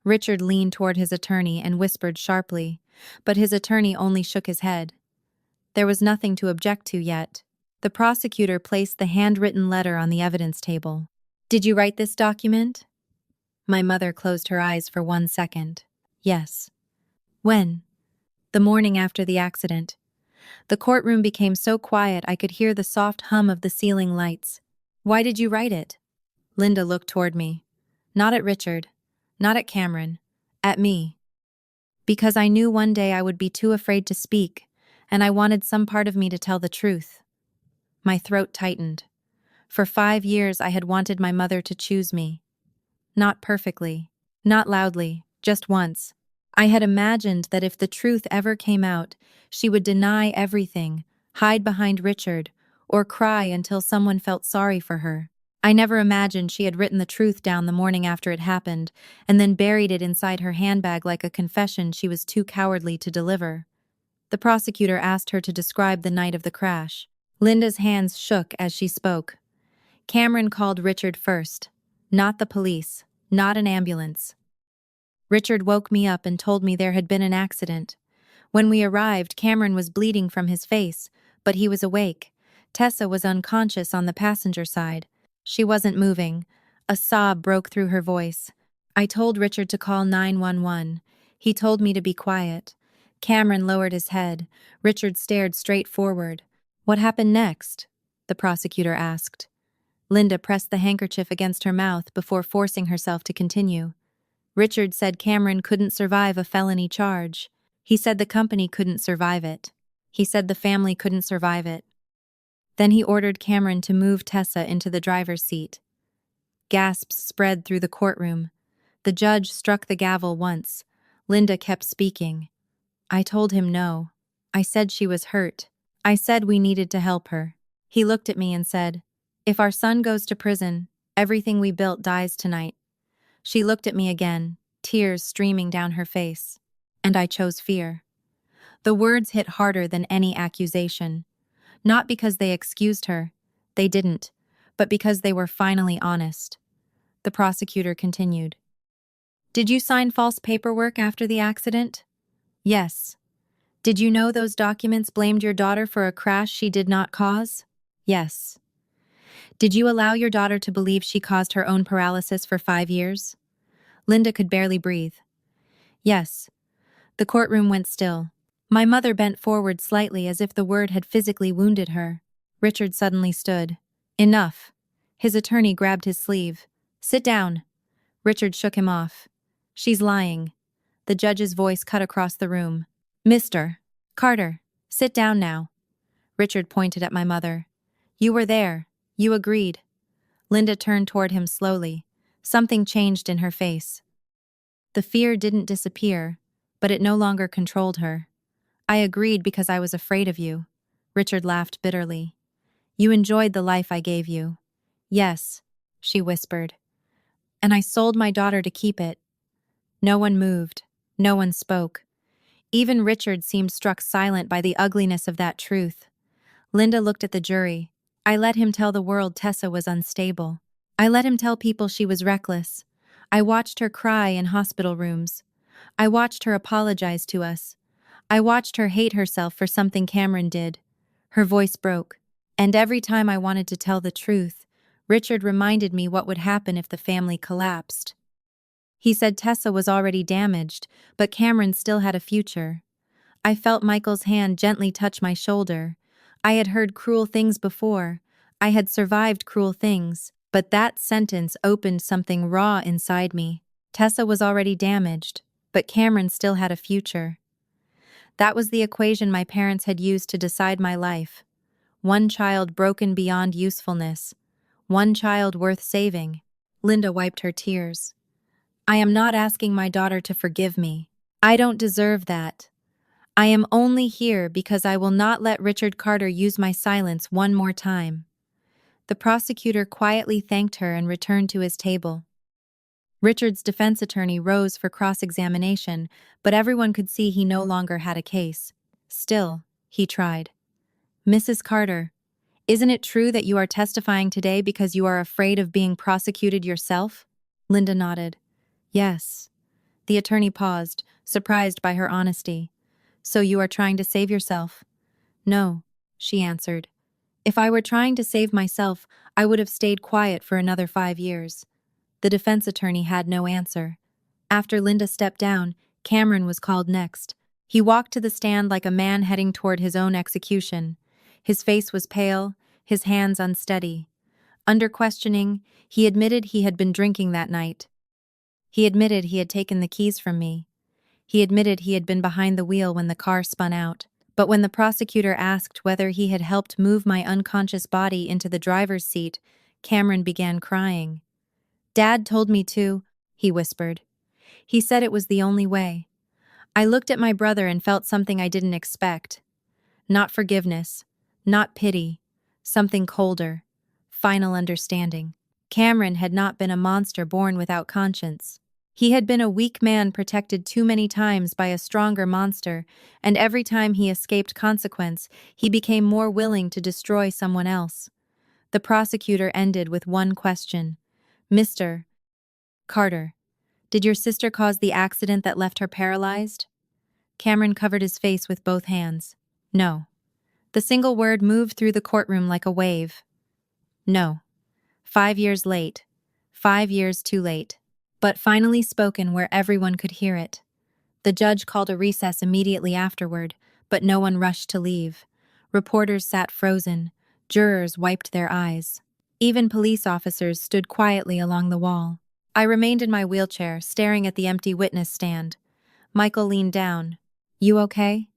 Richard leaned toward his attorney and whispered sharply, but his attorney only shook his head. There was nothing to object to yet. The prosecutor placed the handwritten letter on the evidence table. Did you write this document? My mother closed her eyes for 1 second. Yes. When? The morning after the accident. The courtroom became so quiet I could hear the soft hum of the ceiling lights. Why did you write it? Linda looked toward me. Not at Richard. Not at Cameron. At me. Because I knew one day I would be too afraid to speak, and I wanted some part of me to tell the truth. My throat tightened. For 5 years I had wanted my mother to choose me. Not perfectly. Not loudly. Just once. I had imagined that if the truth ever came out, she would deny everything, hide behind Richard, or cry until someone felt sorry for her. I never imagined she had written the truth down the morning after it happened, and then buried it inside her handbag like a confession she was too cowardly to deliver. The prosecutor asked her to describe the night of the crash. Linda's hands shook as she spoke. Cameron called Richard first. Not the police. Not an ambulance. Richard woke me up and told me there had been an accident. When we arrived, Cameron was bleeding from his face, but he was awake. Tessa was unconscious on the passenger side. She wasn't moving. A sob broke through her voice. I told Richard to call 911. He told me to be quiet. Cameron lowered his head. Richard stared straight forward. What happened next? The prosecutor asked. Linda pressed the handkerchief against her mouth before forcing herself to continue. Richard said Cameron couldn't survive a felony charge. He said the company couldn't survive it. He said the family couldn't survive it. Then he ordered Cameron to move Tessa into the driver's seat. Gasps spread through the courtroom. The judge struck the gavel once. Linda kept speaking. I told him no. I said she was hurt. I said we needed to help her. He looked at me and said, "If our son goes to prison, everything we built dies tonight." She looked at me again, tears streaming down her face. And I chose fear. The words hit harder than any accusation. Not because they excused her. They didn't. But because they were finally honest. The prosecutor continued. Did you sign false paperwork after the accident? Yes. Did you know those documents blamed your daughter for a crash she did not cause? Yes. Did you allow your daughter to believe she caused her own paralysis for 5 years? Linda could barely breathe. Yes. The courtroom went still. My mother bent forward slightly as if the word had physically wounded her. Richard suddenly stood. Enough. His attorney grabbed his sleeve. Sit down. Richard shook him off. She's lying. The judge's voice cut across the room. Mr. Carter, sit down now. Richard pointed at my mother. You were there. You agreed. Linda turned toward him slowly. Something changed in her face. The fear didn't disappear, but it no longer controlled her. I agreed because I was afraid of you. Richard laughed bitterly. You enjoyed the life I gave you. Yes, she whispered. And I sold my daughter to keep it. No one moved. No one spoke. Even Richard seemed struck silent by the ugliness of that truth. Linda looked at the jury. I let him tell the world Tessa was unstable. I let him tell people she was reckless. I watched her cry in hospital rooms. I watched her apologize to us. I watched her hate herself for something Cameron did. Her voice broke. And every time I wanted to tell the truth, Richard reminded me what would happen if the family collapsed. He said Tessa was already damaged, but Cameron still had a future. I felt Michael's hand gently touch my shoulder. I had heard cruel things before. I had survived cruel things, but that sentence opened something raw inside me. Tessa was already damaged, but Cameron still had a future. That was the equation my parents had used to decide my life. One child broken beyond usefulness. One child worth saving. Linda wiped her tears. I am not asking my daughter to forgive me. I don't deserve that. I am only here because I will not let Richard Carter use my silence one more time. The prosecutor quietly thanked her and returned to his table. Richard's defense attorney rose for cross-examination, but everyone could see he no longer had a case. Still, he tried. Mrs. Carter, isn't it true that you are testifying today because you are afraid of being prosecuted yourself? Linda nodded. Yes. The attorney paused, surprised by her honesty. So you are trying to save yourself? No, she answered. If I were trying to save myself, I would have stayed quiet for another 5 years. The defense attorney had no answer. After Linda stepped down, Cameron was called next. He walked to the stand like a man heading toward his own execution. His face was pale, his hands unsteady. Under questioning, he admitted he had been drinking that night. He admitted he had taken the keys from me. He admitted he had been behind the wheel when the car spun out. But when the prosecutor asked whether he had helped move my unconscious body into the driver's seat, Cameron began crying. Dad told me to, he whispered. He said it was the only way. I looked at my brother and felt something I didn't expect. Not forgiveness, not pity, something colder, final understanding. Cameron had not been a monster born without conscience. He had been a weak man protected too many times by a stronger monster, and every time he escaped consequence, he became more willing to destroy someone else. The prosecutor ended with one question. Mr. Carter, did your sister cause the accident that left her paralyzed? Cameron covered his face with both hands. No. The single word moved through the courtroom like a wave. No. 5 years late. 5 years too late. But finally spoken where everyone could hear it. The judge called a recess immediately afterward, but no one rushed to leave. Reporters sat frozen. Jurors wiped their eyes. Even police officers stood quietly along the wall. I remained in my wheelchair, staring at the empty witness stand. Michael leaned down. You okay?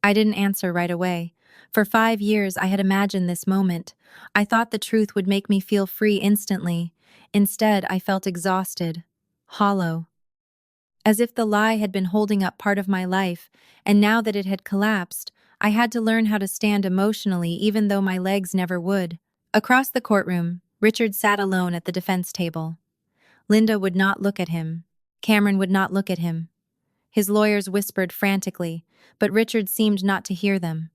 I didn't answer right away. For 5 years, I had imagined this moment. I thought the truth would make me feel free instantly. Instead, I felt exhausted, hollow. as if the lie had been holding up part of my life, and now that it had collapsed, I had to learn how to stand emotionally even though my legs never would. Across the courtroom, Richard sat alone at the defense table. Linda would not look at him. Cameron would not look at him. His lawyers whispered frantically, but Richard seemed not to hear them.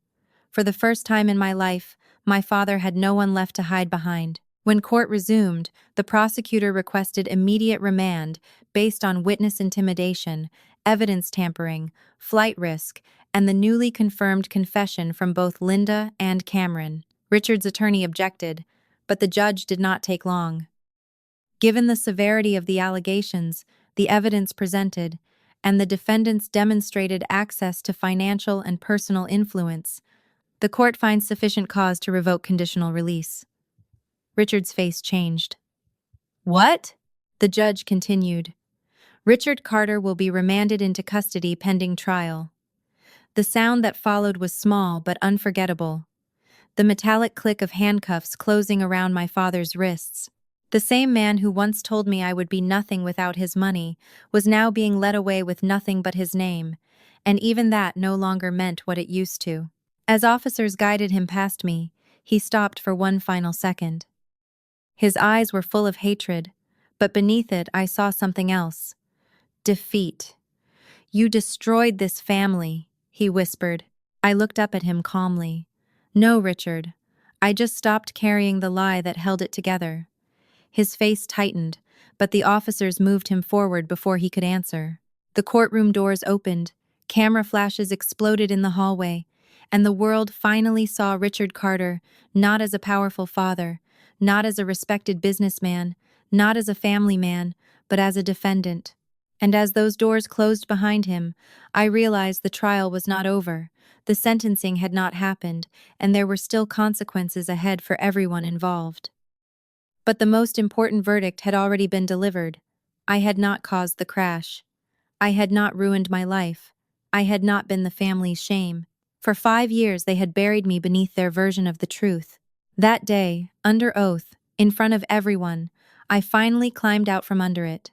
For the first time in my life, my father had no one left to hide behind. When court resumed, the prosecutor requested immediate remand based on witness intimidation, evidence tampering, flight risk, and the newly confirmed confession from both Linda and Cameron. Richard's attorney objected, but the judge did not take long. Given the severity of the allegations, the evidence presented, and the defendants demonstrated access to financial and personal influence, the court finds sufficient cause to revoke conditional release. Richard's face changed. What? The judge continued. Richard Carter will be remanded into custody pending trial. The sound that followed was small but unforgettable. The metallic click of handcuffs closing around my father's wrists. The same man who once told me I would be nothing without his money was now being led away with nothing but his name, and even that no longer meant what it used to. As officers guided him past me, he stopped for one final second. His eyes were full of hatred, but beneath it I saw something else. Defeat. You destroyed this family, he whispered. I looked up at him calmly. No, Richard. I just stopped carrying the lie that held it together. His face tightened, but the officers moved him forward before he could answer. The courtroom doors opened, camera flashes exploded in the hallway, and the world finally saw Richard Carter, not as a powerful father, not as a respected businessman, not as a family man, but as a defendant. And as those doors closed behind him, I realized the trial was not over, the sentencing had not happened, and there were still consequences ahead for everyone involved. But the most important verdict had already been delivered. I had not caused the crash. I had not ruined my life. I had not been the family's shame. For 5 years they had buried me beneath their version of the truth. That day, under oath, in front of everyone, I finally climbed out from under it.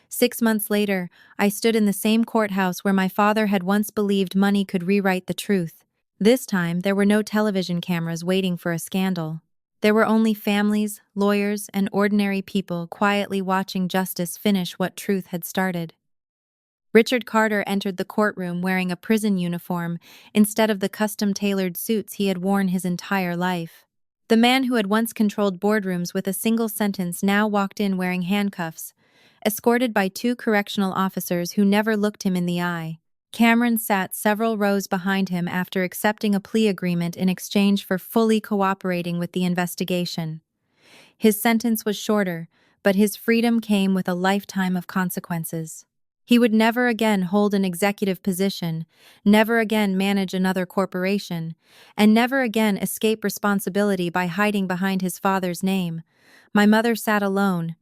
6 months later, I stood in the same courthouse where my father had once believed money could rewrite the truth. This time, there were no television cameras waiting for a scandal. There were only families, lawyers, and ordinary people quietly watching justice finish what truth had started. Richard Carter entered the courtroom wearing a prison uniform instead of the custom-tailored suits he had worn his entire life. The man who had once controlled boardrooms with a single sentence now walked in wearing handcuffs, escorted by 2 correctional officers who never looked him in the eye. Cameron sat several rows behind him after accepting a plea agreement in exchange for fully cooperating with the investigation. His sentence was shorter, but his freedom came with a lifetime of consequences. He would never again hold an executive position, never again manage another corporation, and never again escape responsibility by hiding behind his father's name. My mother sat alone.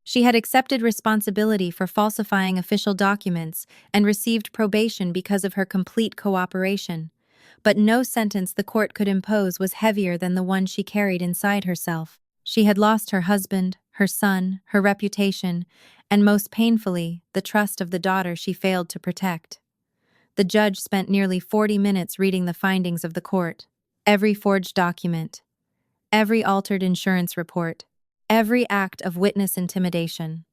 She had accepted responsibility for falsifying official documents and received probation because of her complete cooperation. But no sentence the court could impose was heavier than the one she carried inside herself. She had lost her husband, her son, her reputation, and most painfully, the trust of the daughter she failed to protect. The judge spent nearly 40 minutes reading the findings of the court. Every forged document, every altered insurance report, every act of witness intimidation,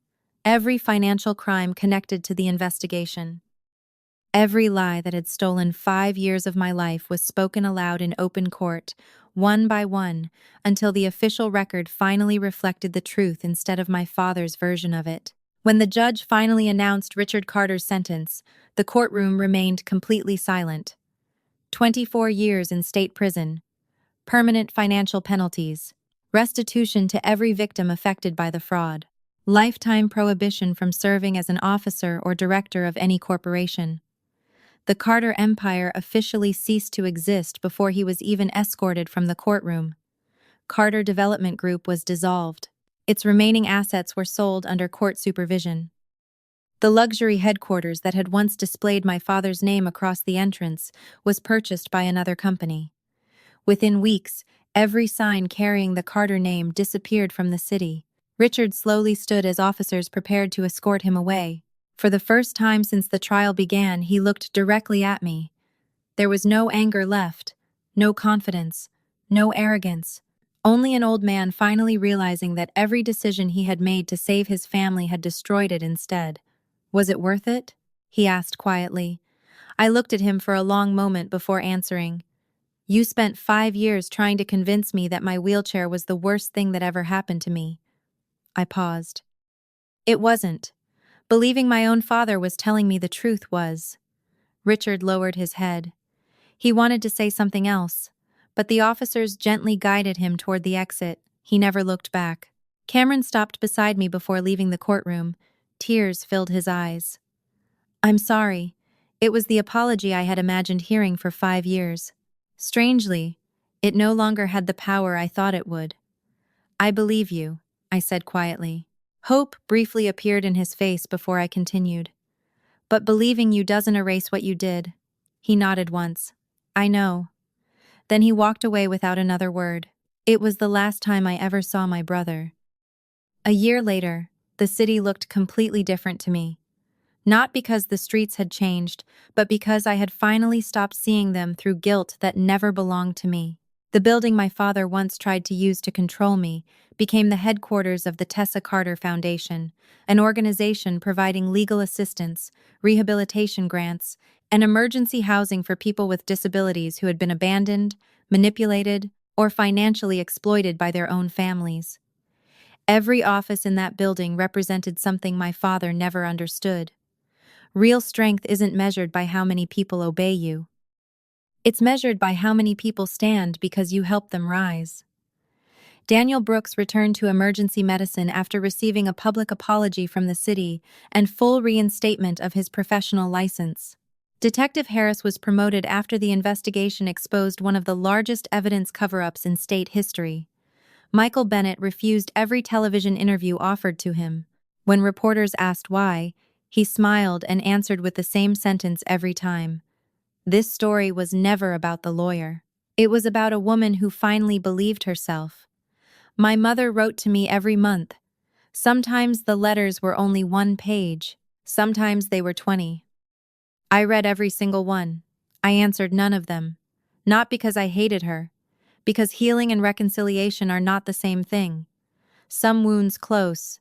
every financial crime connected to the investigation. Every lie that had stolen 5 years of my life was spoken aloud in open court, one by one, until the official record finally reflected the truth instead of my father's version of it. When the judge finally announced Richard Carter's sentence, the courtroom remained completely silent. 24 years in state prison, permanent financial penalties, restitution to every victim affected by the fraud, lifetime prohibition from serving as an officer or director of any corporation. The Carter empire officially ceased to exist before he was even escorted from the courtroom. Carter Development Group was dissolved. Its remaining assets were sold under court supervision. The luxury headquarters that had once displayed my father's name across the entrance was purchased by another company. Within weeks, every sign carrying the Carter name disappeared from the city. Richard slowly stood as officers prepared to escort him away. For the first time since the trial began, he looked directly at me. There was no anger left, no confidence, no arrogance. Only an old man finally realizing that every decision he had made to save his family had destroyed it instead. Was it worth it? He asked quietly. I looked at him for a long moment before answering. You spent 5 years trying to convince me that my wheelchair was the worst thing that ever happened to me. I paused. It wasn't. Believing my own father was telling me the truth was. Richard lowered his head. He wanted to say something else, but the officers gently guided him toward the exit. He never looked back. Cameron stopped beside me before leaving the courtroom. Tears filled his eyes. I'm sorry. It was the apology I had imagined hearing for 5 years. Strangely, it no longer had the power I thought it would. I believe you, I said quietly. Hope briefly appeared in his face before I continued. But believing you doesn't erase what you did. He nodded once. I know. Then he walked away without another word. It was the last time I ever saw my brother. A year later, the city looked completely different to me. Not because the streets had changed, but because I had finally stopped seeing them through guilt that never belonged to me. The building my father once tried to use to control me became the headquarters of the Tessa Carter Foundation, an organization providing legal assistance, rehabilitation grants, and emergency housing for people with disabilities who had been abandoned, manipulated, or financially exploited by their own families. Every office in that building represented something my father never understood. Real strength isn't measured by how many people obey you. It's measured by how many people stand because you help them rise. Daniel Brooks returned to emergency medicine after receiving a public apology from the city and full reinstatement of his professional license. Detective Harris was promoted after the investigation exposed one of the largest evidence cover-ups in state history. Michael Bennett refused every television interview offered to him. When reporters asked why, he smiled and answered with the same sentence every time. This story was never about the lawyer. It was about a woman who finally believed herself. My mother wrote to me every month. Sometimes the letters were only 1 page. Sometimes they were 20. I read every single one. I answered none of them. Not because I hated her. Because healing and reconciliation are not the same thing. Some wounds close.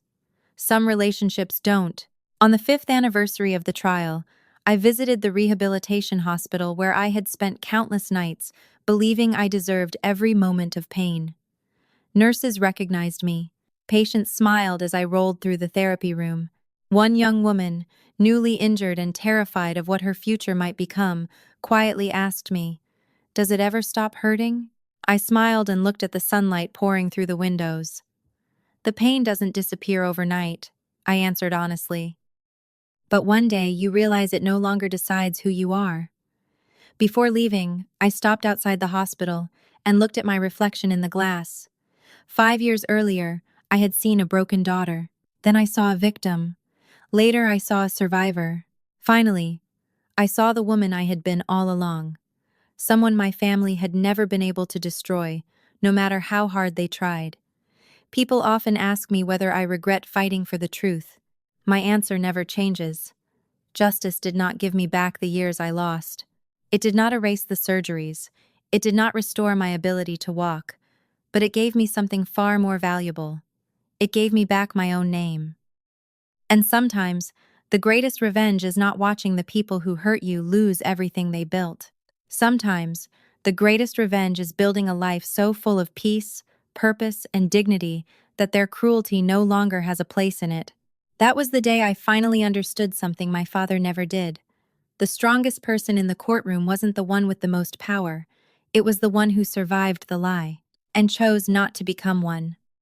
Some relationships don't. On the 5th anniversary of the trial, I visited the rehabilitation hospital where I had spent countless nights, believing I deserved every moment of pain. Nurses recognized me. Patients smiled as I rolled through the therapy room. One young woman, newly injured and terrified of what her future might become, quietly asked me, "Does it ever stop hurting?" I smiled and looked at the sunlight pouring through the windows. "The pain doesn't disappear overnight," I answered honestly. "But one day you realize it no longer decides who you are." Before leaving, I stopped outside the hospital and looked at my reflection in the glass. 5 years earlier, I had seen a broken daughter. Then I saw a victim. Later, I saw a survivor. Finally, I saw the woman I had been all along. Someone my family had never been able to destroy, no matter how hard they tried. People often ask me whether I regret fighting for the truth. My answer never changes. Justice did not give me back the years I lost. It did not erase the surgeries. It did not restore my ability to walk. But it gave me something far more valuable. It gave me back my own name. And sometimes, the greatest revenge is not watching the people who hurt you lose everything they built. Sometimes, the greatest revenge is building a life so full of peace, purpose, and dignity that their cruelty no longer has a place in it. That was the day I finally understood something my father never did. The strongest person in the courtroom wasn't the one with the most power. It was the one who survived the lie and chose not to become one.